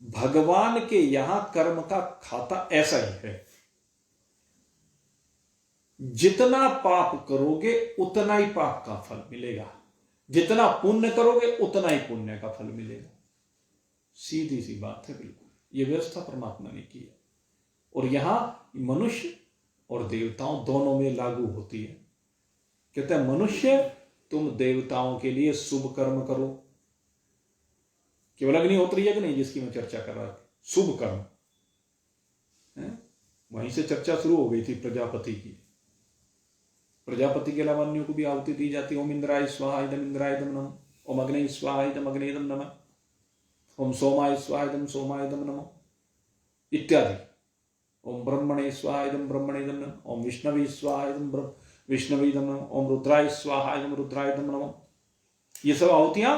भगवान के यहां कर्म का खाता ऐसा ही है। जितना पाप करोगे उतना ही पाप का फल मिलेगा, जितना पुण्य करोगे उतना ही पुण्य का फल मिलेगा। सीधी सी बात है, बिल्कुल ये व्यवस्था परमात्मा ने की है, और यहां मनुष्य और देवताओं दोनों में लागू होती है। कहते हैं मनुष्य तुम देवताओं के लिए शुभ कर्म करो, केवल अग्निहोत्री यज्ञ नहीं जिसकी मैं चर्चा कर रहा था, शुभ कर्म है? वहीं से चर्चा शुरू हो गई थी प्रजापति की। प्रजापति के अलावा अन्यों को भी आहुति दी जाती है। ओम इंद्राय स्वाहा इदम इंद्राय इदम नमः, ओम अग्ने स्वाहा इदम अग्ने इदम नमः, ओम सोमाय स्वाहा इदम सोमाय इदम नमः इत्यादि। ओम ब्रह्मणे स्वाहा इदम ब्रह्मणे इदम नमः, ओम विष्णवे स्वाहा इदम विष्णवे इदम नमः, ओम रुद्राय स्वाहा इदम रुद्राय इदम नमः। ये सब आहुतियां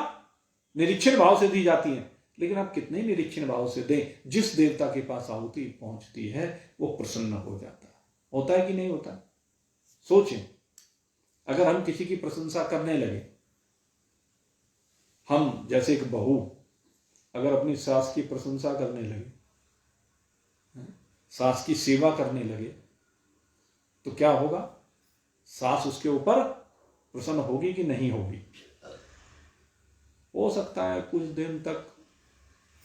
निरीक्षण भाव से दी जाती हैं, लेकिन आप कितने निरीक्षण भाव से दें, जिस देवता के पास आहुति पहुंचती है वो प्रसन्न हो जाता है। होता है कि नहीं होता? सोचें, अगर हम किसी की प्रशंसा करने लगे, हम जैसे एक बहू अगर अपनी सास की प्रशंसा करने लगे, सास की सेवा करने लगे, तो क्या होगा? सास उसके ऊपर प्रसन्न होगी कि नहीं होगी? हो सकता है कुछ दिन तक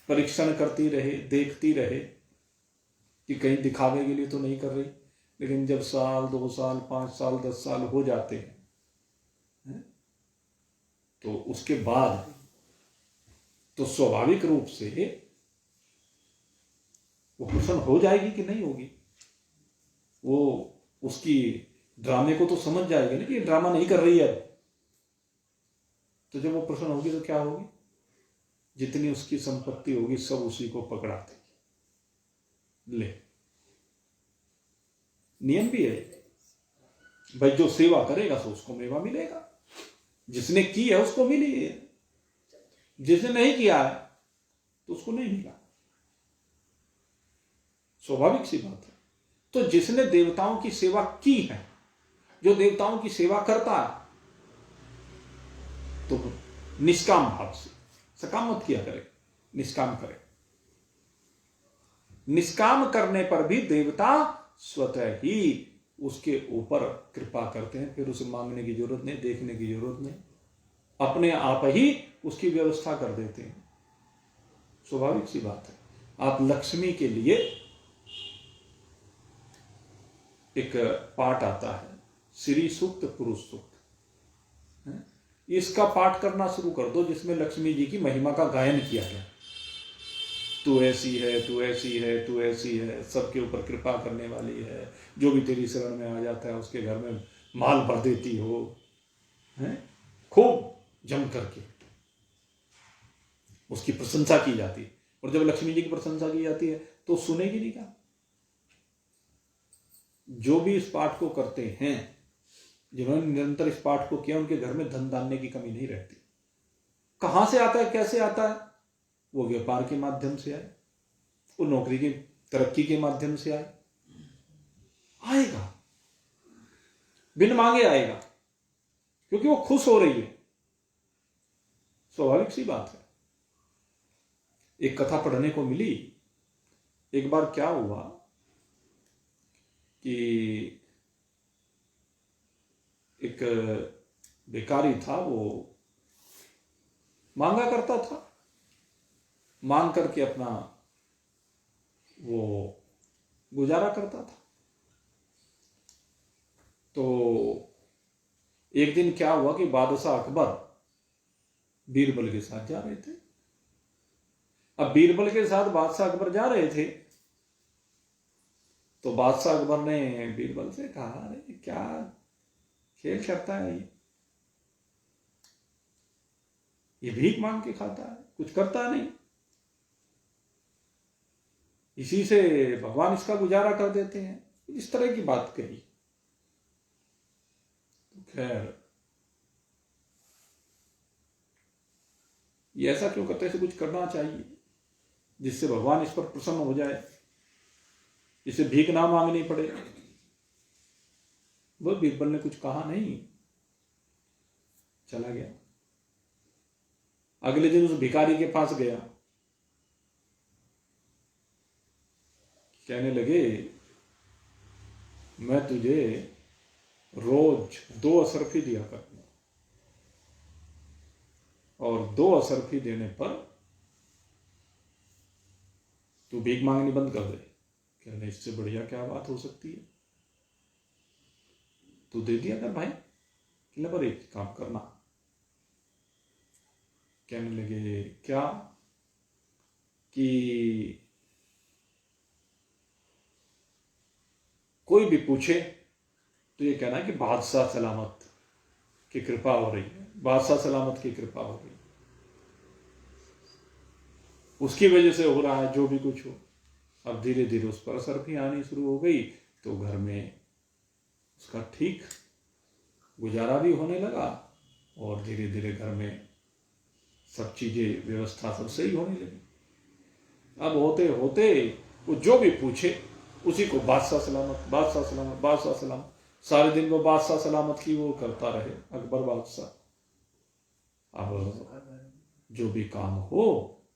परीक्षण करती रहे, देखती रहे कि कहीं दिखावे के लिए तो नहीं कर रही, लेकिन जब साल, 2 साल, 5 साल, 10 साल हो जाते हैं तो उसके बाद तो स्वाभाविक रूप से वो प्रसन्न हो जाएगी कि नहीं होगी। वो उसकी ड्रामे को तो समझ जाएगी ना कि ड्रामा नहीं कर रही है। तो जब वो प्रसन्न होगी तो क्या होगी, जितनी उसकी संपत्ति होगी सब उसी को पकड़ा देगी। ले, नियम भी है भाई, जो सेवा करेगा तो उसको मेवा मिलेगा, जिसने की है उसको मिली है, जिसने नहीं किया है तो उसको नहीं मिला। स्वाभाविक सी बात है। तो जिसने देवताओं की सेवा की है, जो देवताओं की सेवा करता है, तो निष्काम भाव से, सकाम मत किया करे, निष्काम करे। निष्काम करने पर भी देवता स्वतः ही उसके ऊपर कृपा करते हैं, फिर उसे मांगने की जरूरत नहीं, देखने की जरूरत नहीं, अपने आप ही उसकी व्यवस्था कर देते हैं। स्वाभाविक सी बात है। आप लक्ष्मी के लिए एक पाठ आता है, श्री सूक्त, पुरुष सूक्त, इसका पाठ करना शुरू कर दो, जिसमें लक्ष्मी जी की महिमा का गायन किया गया। तू ऐसी है, तू ऐसी है, तू ऐसी है, सबके ऊपर कृपा करने वाली है, जो भी तेरी शरण में आ जाता है उसके घर में माल भर देती हो, हैं? खूब जम करके उसकी प्रशंसा की जाती है। और जब लक्ष्मी जी की प्रशंसा की जाती है तो सुनेगी नहीं क्या? जो भी इस पाठ को करते हैं, जिन्होंने निरंतर इस पाठ को किया, उनके घर में धन धान्य की कमी नहीं रहती। कहां से आता है, कैसे आता है? वो व्यापार के माध्यम से आए, वो नौकरी की तरक्की के माध्यम से आए, आएगा, बिन मांगे आएगा, क्योंकि वो खुश हो रही है। स्वाभाविक सी बात है। एक कथा पढ़ने को मिली। एक बार क्या हुआ कि एक भिखारी था, वो मांगा करता था, मांग करके अपना वो गुजारा करता था। तो एक दिन क्या हुआ कि बादशाह अकबर बीरबल के साथ जा रहे थे। अब बीरबल के साथ बादशाह अकबर जा रहे थे, तो बादशाह अकबर ने बीरबल से कहा, अरे क्या खेल करता है ये भीख मांग के खाता है, कुछ करता नहीं, इसी से भगवान इसका गुजारा कर देते हैं। इस तरह की बात कही। तो खैर, ये ऐसा क्यों करते हैं? कुछ करना चाहिए जिससे भगवान इस पर प्रसन्न हो जाए, इसे भीख ना मांगनी पड़े। वो बीरबल ने कुछ कहा नहीं, चला गया। अगले दिन उस भिखारी के पास गया, कहने लगे, मैं तुझे रोज 2 असरफी दिया करूंगा, और 2 असरफी देने पर तू भीख मांगनी बंद कर दे। कहने, इससे बढ़िया क्या बात हो सकती है? तू दे दिया कर भाई। कहने, पर एक काम करना। कहने लगे, क्या? कि कोई भी पूछे तो ये कहना कि बादशाह सलामत की कृपा हो रही है, बादशाह सलामत की कृपा हो रही है, उसकी वजह से हो रहा है जो भी कुछ हो। अब धीरे धीरे उस पर असर भी आनी शुरू हो गई, तो घर में उसका ठीक गुजारा भी होने लगा, और धीरे धीरे घर में सब चीजें, व्यवस्था सब सही होने लगी। अब होते होते वो जो भी पूछे उसी को बादशाह सलामत, बादशाह सलामत, बादशाह सलामत, सारे दिन वो बादशाह सलामत की वो करता रहे अकबर बादशाह। अब जो भी काम हो,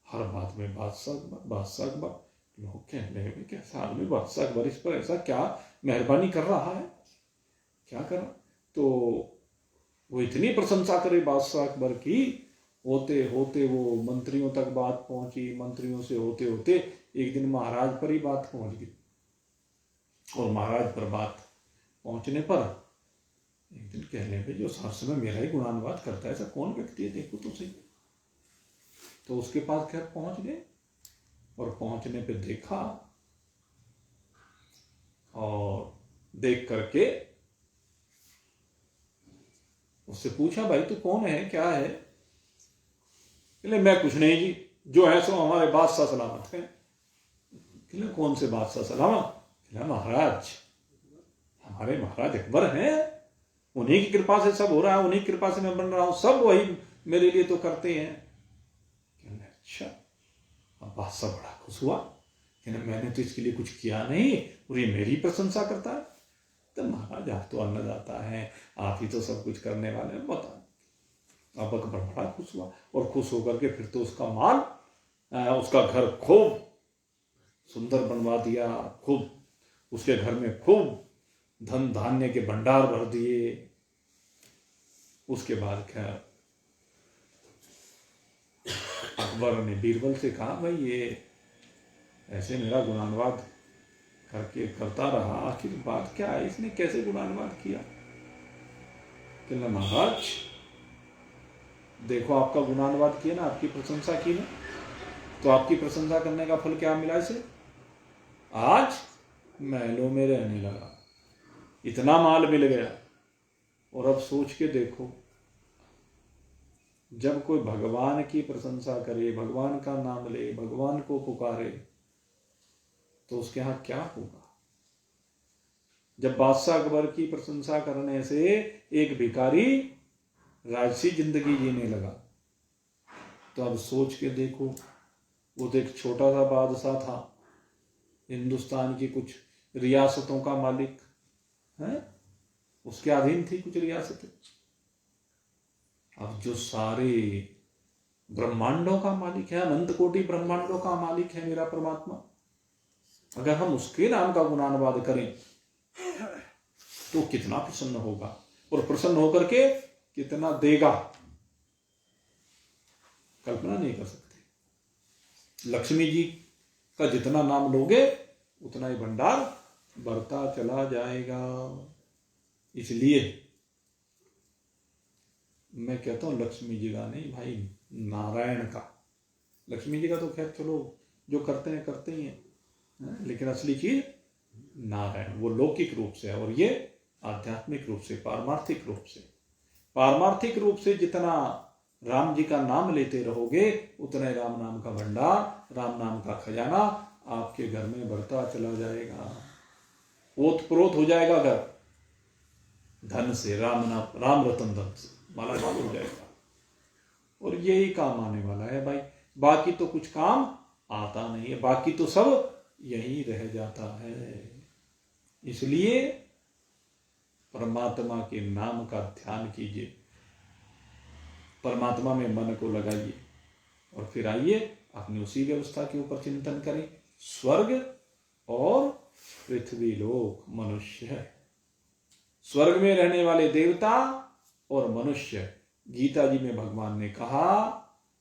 हर बात में बादशाह अकबर, बादशाह अकबर। लोग कहने लगे, कैसा आदमी बादशाह अकबर, इस पर ऐसा क्या मेहरबानी कर रहा है, क्या कर रहा? तो वो इतनी प्रशंसा करे बादशाह अकबर की, होते होते वो मंत्रियों तक बात पहुंची, मंत्रियों से होते होते एक दिन महाराज पर ही बात पहुंच गई। और महाराज पर बात पहुंचने पर एक दिन कहने पे जो हर समय मेरा ही गुणानुवाद करता है, ऐसा कौन व्यक्ति है, देखो तो सही। तो उसके पास खैर पहुंच गए, और पहुंचने पे देखा, और देख करके उससे पूछा, भाई तू कौन है, क्या है? कहले मैं कुछ नहीं जी, जो है सो हमारे बादशाह सलामत है। कहले कौन से बादशाह सलामत? कहले महाराज, हमारे महाराज अकबर हैं, उन्हीं की कृपा से सब हो रहा है, उन्हीं की कृपा से मैं बन रहा हूं, सब वही मेरे लिए तो करते हैं। कहले अच्छा। अब बादशाह बड़ा खुश हुआ, कहने मैंने तो इसके लिए कुछ किया नहीं और ये मेरी प्रशंसा करता है। तो महाराज आप तो अन्नदाता है, आप ही तो सब कुछ करने वाले हैं, बता। अब अकबर बड़ा खुश हुआ, और खुश होकर के फिर तो उसका माल, उसका घर खूब सुंदर बनवा दिया, खूब उसके घर में खूब धन धान्य के भंडार भर दिए। उसके बाद खैर अकबर ने बीरबल से कहा, भाई ये ऐसे मेरा गुणानुवाद करके करता रहा, आखिर बात क्या है, इसने कैसे गुणानुवाद किया? कहना महाराज देखो, आपका गुणानुवाद किया ना, आपकी प्रशंसा की ना, तो आपकी प्रशंसा करने का फल क्या मिला इसे? आज महलों में रहने लगा, इतना माल मिल गया। और अब सोच के देखो, जब कोई भगवान की प्रशंसा करे, भगवान का नाम ले, भगवान को पुकारे, तो उसके यहां क्या होगा? जब बादशाह अकबर की प्रशंसा करने से एक भिखारी राजसी जिंदगी जीने लगा, तो अब सोच के देखो, वो तो एक छोटा सा बादशाह था, हिंदुस्तान की कुछ रियासतों का मालिक है, उसके अधीन थी कुछ रियासतें। अब जो सारे ब्रह्मांडों का मालिक है, अनंत कोटि ब्रह्मांडों का मालिक है मेरा परमात्मा, अगर हम उसके नाम का गुणानुवाद करें तो कितना प्रसन्न होगा, और प्रसन्न होकर के कितना देगा, कल्पना नहीं कर सकते। लक्ष्मी जी का जितना नाम लोगे उतना ही भंडार बढ़ता चला जाएगा। इसलिए मैं कहता हूं लक्ष्मी जी का नहीं भाई, नारायण का। लक्ष्मी जी का तो खैर चलो जो करते ही हैं, लेकिन असली चीज नारायण, वो लौकिक रूप से है, और ये आध्यात्मिक रूप से, पारमार्थिक रूप से। पारमार्थिक रूप से जितना राम जी का नाम लेते रहोगे, उतना ही राम नाम का भंडार, राम नाम का खजाना आपके घर में बढ़ता चला जाएगा, ओत प्रोत हो जाएगा घर धन से, राम नाम, राम रतन धन से मालामाल हो जाएगा। और यही काम आने वाला है भाई, बाकी तो कुछ काम आता नहीं है, बाकी तो सब यही रह जाता है। इसलिए परमात्मा के नाम का ध्यान कीजिए, परमात्मा में मन को लगाइए, और फिर आइए अपनी उसी व्यवस्था के ऊपर चिंतन करें। स्वर्ग और पृथ्वी लोक मनुष्य है, स्वर्ग में रहने वाले देवता और मनुष्य। गीता जी में भगवान ने कहा,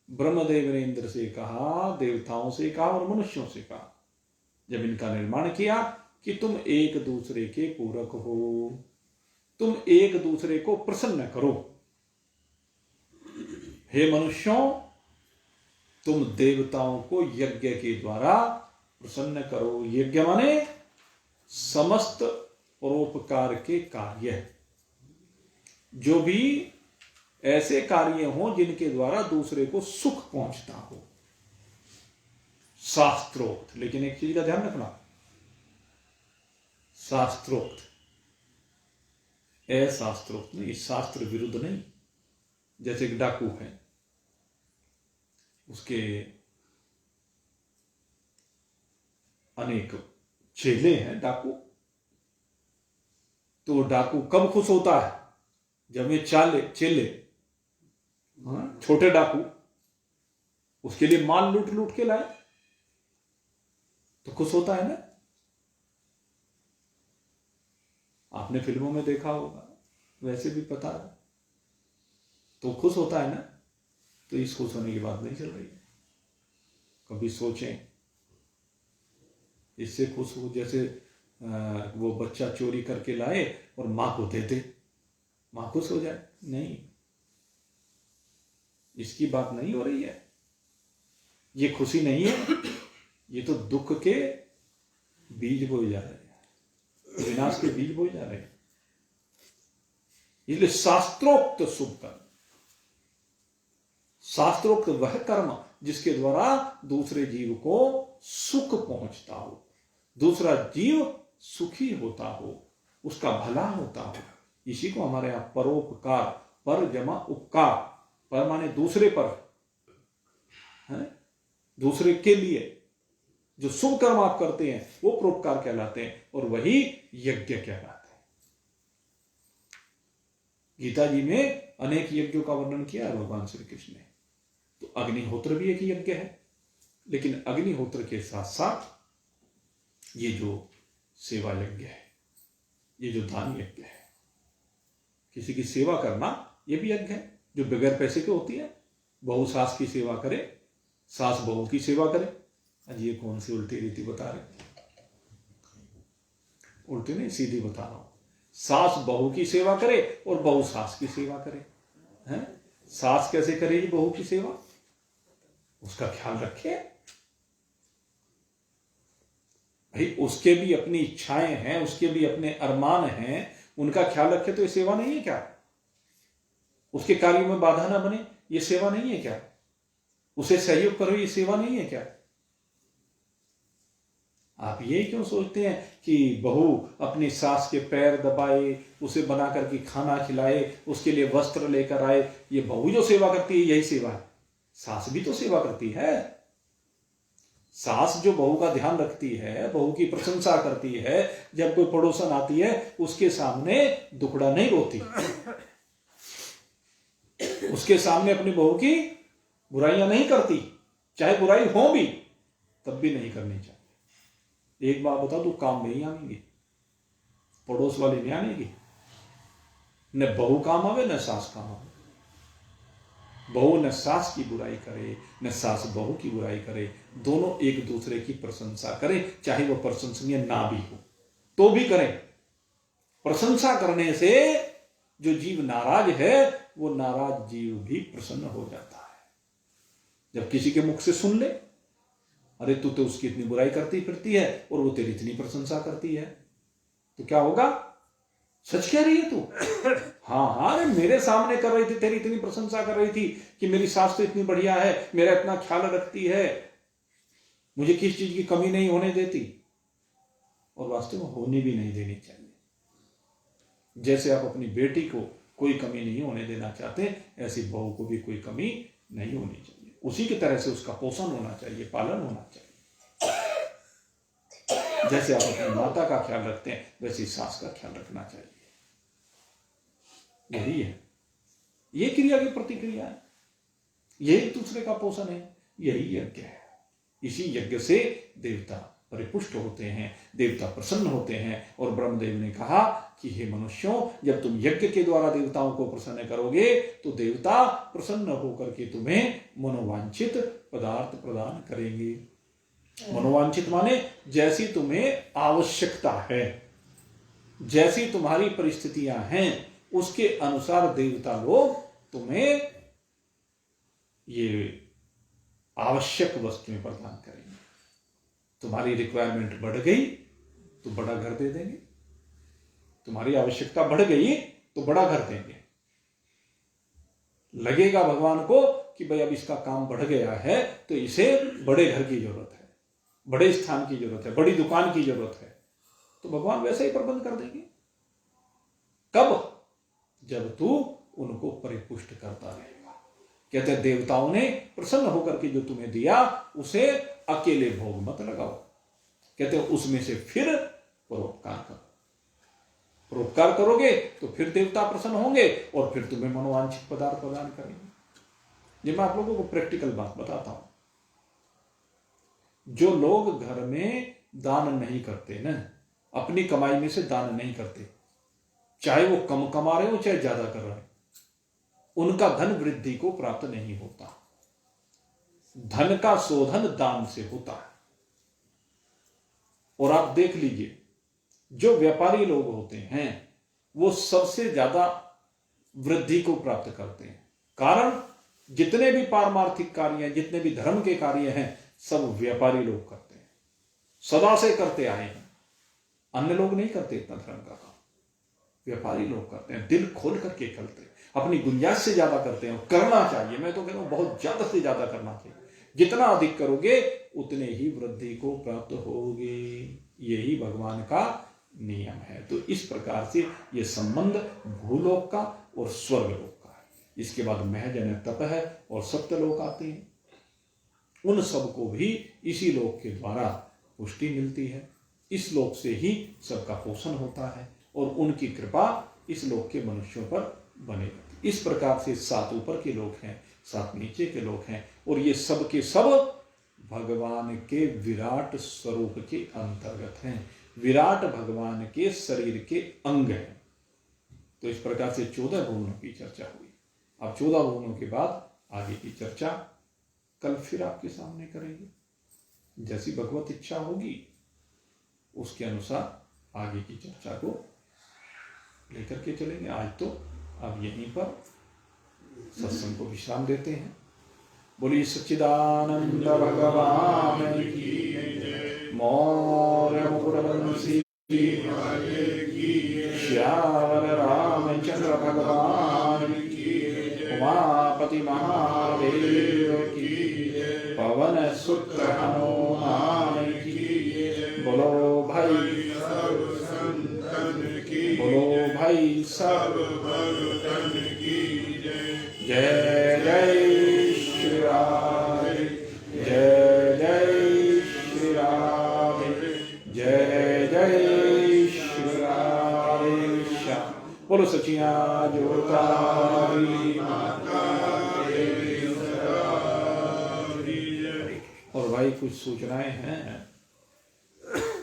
ब्रह्मदेव ने इंद्र से कहा, देवताओं से कहा और मनुष्यों से कहा, जब इनका निर्माण किया कि तुम एक दूसरे के पूरक हो, तुम एक दूसरे को प्रसन्न करो। हे मनुष्यों, तुम देवताओं को यज्ञ के द्वारा प्रसन्न करो। यज्ञ माने समस्त परोपकार के कार्य, जो भी ऐसे कार्य हों जिनके द्वारा दूसरे को सुख पहुंचता हो, शास्त्रोक्त। लेकिन एक चीज का ध्यान रखना, शास्त्रोक्त, अशास्त्रोक्त नहीं, शास्त्र विरुद्ध नहीं। जैसे एक डाकू है, उसके अनेक चेले हैं डाकू, तो डाकू कब खुश होता है? जब ये चेले छोटे डाकू उसके लिए माल लूट लूट के लाए तो खुश होता है ना। आपने फिल्मों में देखा होगा, वैसे भी पता है, तो खुश होता है ना। तो इस खुश होने की बात नहीं चल रही है। कभी सोचें, इससे खुश हो जैसे वो बच्चा चोरी करके लाए और मां को दे दे, मां खुश हो जाए। नहीं, इसकी बात नहीं हो रही है। ये खुशी नहीं है, ये तो दुख के बीज बोए जा रहे हैं, विनाश के बीज बोए जा रहे हैं। इसलिए शास्त्रोक्त शुभ कर्म, शास्त्रोक्त वह कर्म जिसके द्वारा दूसरे जीव को सुख पहुंचता हो, दूसरा जीव सुखी होता हो, उसका भला होता हो। इसी को हमारे यहां परोपकार, पर जमा उपकार, पर माने दूसरे पर है, दूसरे के लिए जो शुभ कर्म आप करते हैं वो परोपकार कहलाते हैं और वही यज्ञ कहलाते हैं। गीता जी में अनेक यज्ञों का वर्णन किया है भगवान श्री कृष्ण ने। तो अग्निहोत्र भी एक यज्ञ है, लेकिन अग्निहोत्र के साथ साथ ये जो सेवा यज्ञ है, ये जो दान यज्ञ है, किसी की सेवा करना, ये भी यज्ञ है जो बगैर पैसे के होती है। बहू सास की सेवा करे, सास बहू की सेवा करे। आज ये कौन सी उल्टी रीति बता रहे? उल्टी नहीं, सीधी बता रहा हूं। सास बहू की सेवा करे और बहू सास की सेवा करे। हैं? सास कैसे करेगी बहू की सेवा? उसका ख्याल रखे भाई, उसके भी अपनी इच्छाएं हैं, उसके भी अपने अरमान हैं, उनका ख्याल रखे तो ये सेवा नहीं है क्या? उसके कार्यों में बाधा ना बने, ये सेवा नहीं है क्या? उसे सहयोग करो, ये सेवा नहीं है क्या? आप ये क्यों सोचते हैं कि बहू अपनी सास के पैर दबाए, उसे बना करके खाना खिलाए, उसके लिए वस्त्र लेकर आए, ये बहू जो सेवा करती है यही सेवा है? सास भी तो सेवा करती है। सास जो बहू का ध्यान रखती है, बहू की प्रशंसा करती है, जब कोई पड़ोसन आती है उसके सामने दुखड़ा नहीं रोती, उसके सामने अपनी बहू की बुराइयां नहीं करती, चाहे बुराई हो भी तब भी नहीं करनी चाहिए। एक बात बता, तू काम में ही आएंगी, पड़ोस वाली नहीं आनेगी। न बहू काम आवे न सास काम आवे। बहू न सास की बुराई करे, न सास बहू की बुराई करे, दोनों एक दूसरे की प्रशंसा करें, चाहे वो प्रशंसनीय ना भी हो तो भी करें। प्रशंसा करने से जो जीव नाराज है वो नाराज जीव भी प्रसन्न हो जाता है। जब किसी के मुख से सुन ले, अरे तू तो उसकी इतनी बुराई करती फिरती है और वो तेरी इतनी प्रशंसा करती है, तो क्या होगा? सच कह रही है तू? हाँ हाँ, अरे मेरे सामने कर रही थी, तेरी इतनी प्रशंसा कर रही थी कि मेरी सास तो इतनी बढ़िया है, मेरा इतना ख्याल रखती है, मुझे किस चीज की कमी नहीं होने देती, और वास्तव में होने भी नहीं देनी चाहिए। जैसे आप अपनी बेटी को कोई कमी नहीं होने देना चाहते, ऐसी बहू को भी कोई कमी नहीं होनी चाहिए। उसी की तरह से उसका पोषण होना चाहिए, पालन होना चाहिए। जैसे आप अपनी माता का ख्याल रखते हैं वैसे सास का ख्याल रखना चाहिए। यही है, ये क्रिया की प्रतिक्रिया है, यही दूसरे का पोषण है, यही यज्ञ है। इसी यज्ञ से देवता परिपुष्ट होते हैं, देवता प्रसन्न होते हैं। और ब्रह्मदेव ने कहा कि हे मनुष्यों, जब तुम यज्ञ के द्वारा देवताओं को प्रसन्न करोगे तो देवता प्रसन्न होकर के तुम्हें मनोवांछित पदार्थ प्रदान करेंगे। मनोवांछित माने जैसी तुम्हें आवश्यकता है, जैसी तुम्हारी परिस्थितियां हैं, उसके अनुसार देवता लोग तुम्हें ये आवश्यक वस्तुएं प्रदान करेंगे। तुम्हारी रिक्वायरमेंट बढ़ गई तो बड़ा घर दे देंगे, तुम्हारी आवश्यकता बढ़ गई तो बड़ा घर देंगे। लगेगा भगवान को कि भाई अब इसका काम बढ़ गया है तो इसे बड़े घर की जरूरत है, बड़े स्थान की जरूरत है, बड़ी दुकान की जरूरत है, तो भगवान वैसे ही प्रबंध कर देंगे। कब? जब तू उनको परिपुष्ट करता रहेगा। कहते हैं देवताओं ने प्रसन्न होकर के जो तुम्हें दिया उसे अकेले भोग मत लगाओ। कहते हैं उसमें से फिर परोपकार करो। परोपकार करोगे तो फिर देवता प्रसन्न होंगे और फिर तुम्हें मनोवांछित पदार्थ प्रदान करेंगे। ये मैं आप लोगों को प्रैक्टिकल बात बताता हूं। जो लोग घर में दान नहीं करते ना, अपनी कमाई में से दान नहीं करते, चाहे वो कम कमा रहे हो चाहे ज्यादा कर रहे हो, उनका धन वृद्धि को प्राप्त नहीं होता। धन का शोधन दान से होता है। और आप देख लीजिए, जो व्यापारी लोग होते हैं वो सबसे ज्यादा वृद्धि को प्राप्त करते हैं। कारण जितने भी पारमार्थिक कार्य हैं, जितने भी धर्म के कार्य हैं, सब व्यापारी लोग करते हैं, सदा से करते आए हैं। अन्य लोग नहीं करते इतना धर्म का काम, व्यापारी लोग करते हैं, दिल खोल करके करते हैं, अपनी गुंजाइश से ज्यादा करते हैं। करना चाहिए, मैं तो कहता हूं बहुत ज्यादा से ज्यादा करना चाहिए। जितना अधिक करोगे उतने ही वृद्धि को प्राप्त होगे, यही भगवान का नियम है। तो इस प्रकार से ये संबंध भूलोक का और स्वर्गलोक का है। इसके बाद महजन तप है और सत्यलोक आते हैं। उन सबको भी इसी लोक के द्वारा पुष्टि मिलती है, इस लोक से ही सबका पोषण होता है और उनकी कृपा इस लोक के मनुष्यों पर बने रहती। इस प्रकार से 7 ऊपर के लोक हैं, 7 नीचे के लोक हैं, और ये सब के सब भगवान के विराट स्वरूप के अंतर्गत हैं। विराट भगवान के शरीर के अंग हैं। तो इस प्रकार से 14 भुवनों की चर्चा हुई। अब 14 भुवनों के बाद आगे की चर्चा कल फिर आपके सामने करेंगे। जैसी भगवत इच्छा होगी उसके अनुसार आगे की चर्चा को लेकर के चलेंगे। आज तो अब यहीं पर सत्संग को विश्राम देते हैं। बोलिए सच्चिदानंद भगवान की, मौर्य मुकुटवंशी श्यावर रामचंद्र भगवान की, उमापति महादेव की, पवन सुत्र हनुमान की। बोलो भाई सब संतन की, बोलो भाई सब भगतन की जय। जय जय श्री राधे, जय जय श्री राधे, जय जय श्री राधे श्याम। बोलो सचिया जोतारी माता तेरी और भाई कुछ सूचनाएं हैं।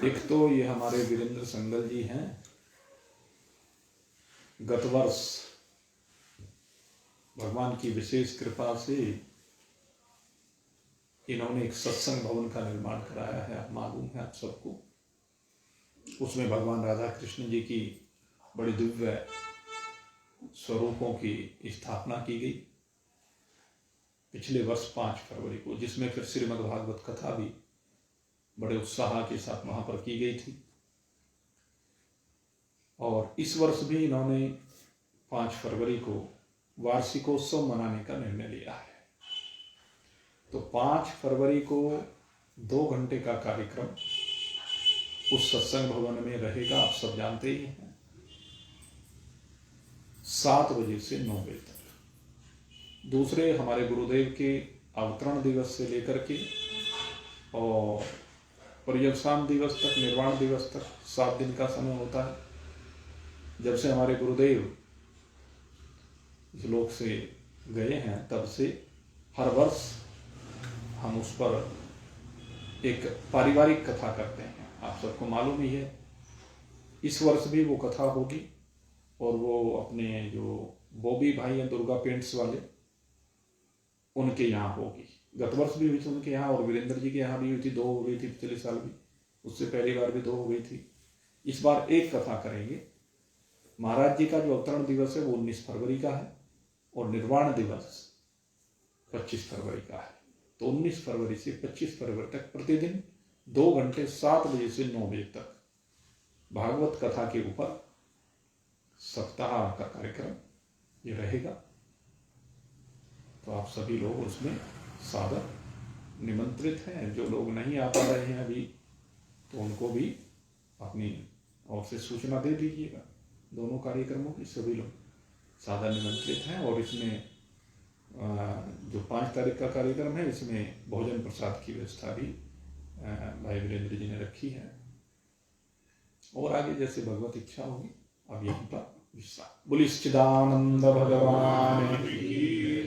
एक तो ये हमारे वीरेंद्र संगल जी हैं, गत वर्ष भगवान की विशेष कृपा से इन्होंने एक सत्संग भवन का निर्माण कराया है, आप मालूम है आप सबको। उसमें भगवान राधा कृष्ण जी की बड़ी दिव्य स्वरूपों की स्थापना की गई पिछले वर्ष 5 फरवरी को, जिसमें फिर श्रीमद् भागवत कथा भी बड़े उत्साह के साथ वहां पर की गई थी। और इस वर्ष भी इन्होंने 5 फरवरी को वार्षिकोत्सव मनाने का निर्णय लिया है। तो 5 फरवरी को 2 घंटे का कार्यक्रम उस सत्संग भवन में रहेगा, आप सब जानते ही हैं। 7 बजे से 9 बजे तक। दूसरे हमारे गुरुदेव के अवतरण दिवस से लेकर के और पर्यवसान दिवस तक, निर्वाण दिवस तक 7 दिन का समय होता है। जब से हमारे गुरुदेव इस लोक से गए हैं तब से हर वर्ष हम उस पर एक पारिवारिक कथा करते हैं, आप सबको मालूम ही है। इस वर्ष भी वो कथा होगी और वो अपने जो बॉबी भाई हैं दुर्गा पेंट्स वाले, उनके यहाँ होगी। गत वर्ष भी हुई थी उनके यहाँ, और वीरेंद्र जी के यहाँ भी हुई थी, 2 हो गई थी पिछले साल भी, उससे पहली बार भी 2 हो गई थी। इस बार एक कथा करेंगे। महाराज जी का जो अवतरण दिवस है वो 19 फरवरी का है और निर्वाण दिवस 25 फरवरी का है। तो 19 फरवरी से 25 फरवरी तक प्रतिदिन 2 घंटे 7 बजे से 9 बजे तक भागवत कथा के ऊपर सप्ताह का कार्यक्रम ये रहेगा। तो आप सभी लोग उसमें सादर निमंत्रित हैं। जो लोग नहीं आ पा रहे हैं अभी तो उनको भी अपनी ओर से सूचना दे दीजिएगा। दोनों कार्यक्रमों की सभी लोग सादर निमंत्रित हैं। और इसमें जो 5 तारीख का कार्यक्रम है इसमें भोजन प्रसाद की व्यवस्था भी भाई वीरेंद्र जी ने रखी है। और आगे जैसे भगवत इच्छा होगी। अब यहीं पर विश्राम। बोलिए सच्चिदानंद भगवान की।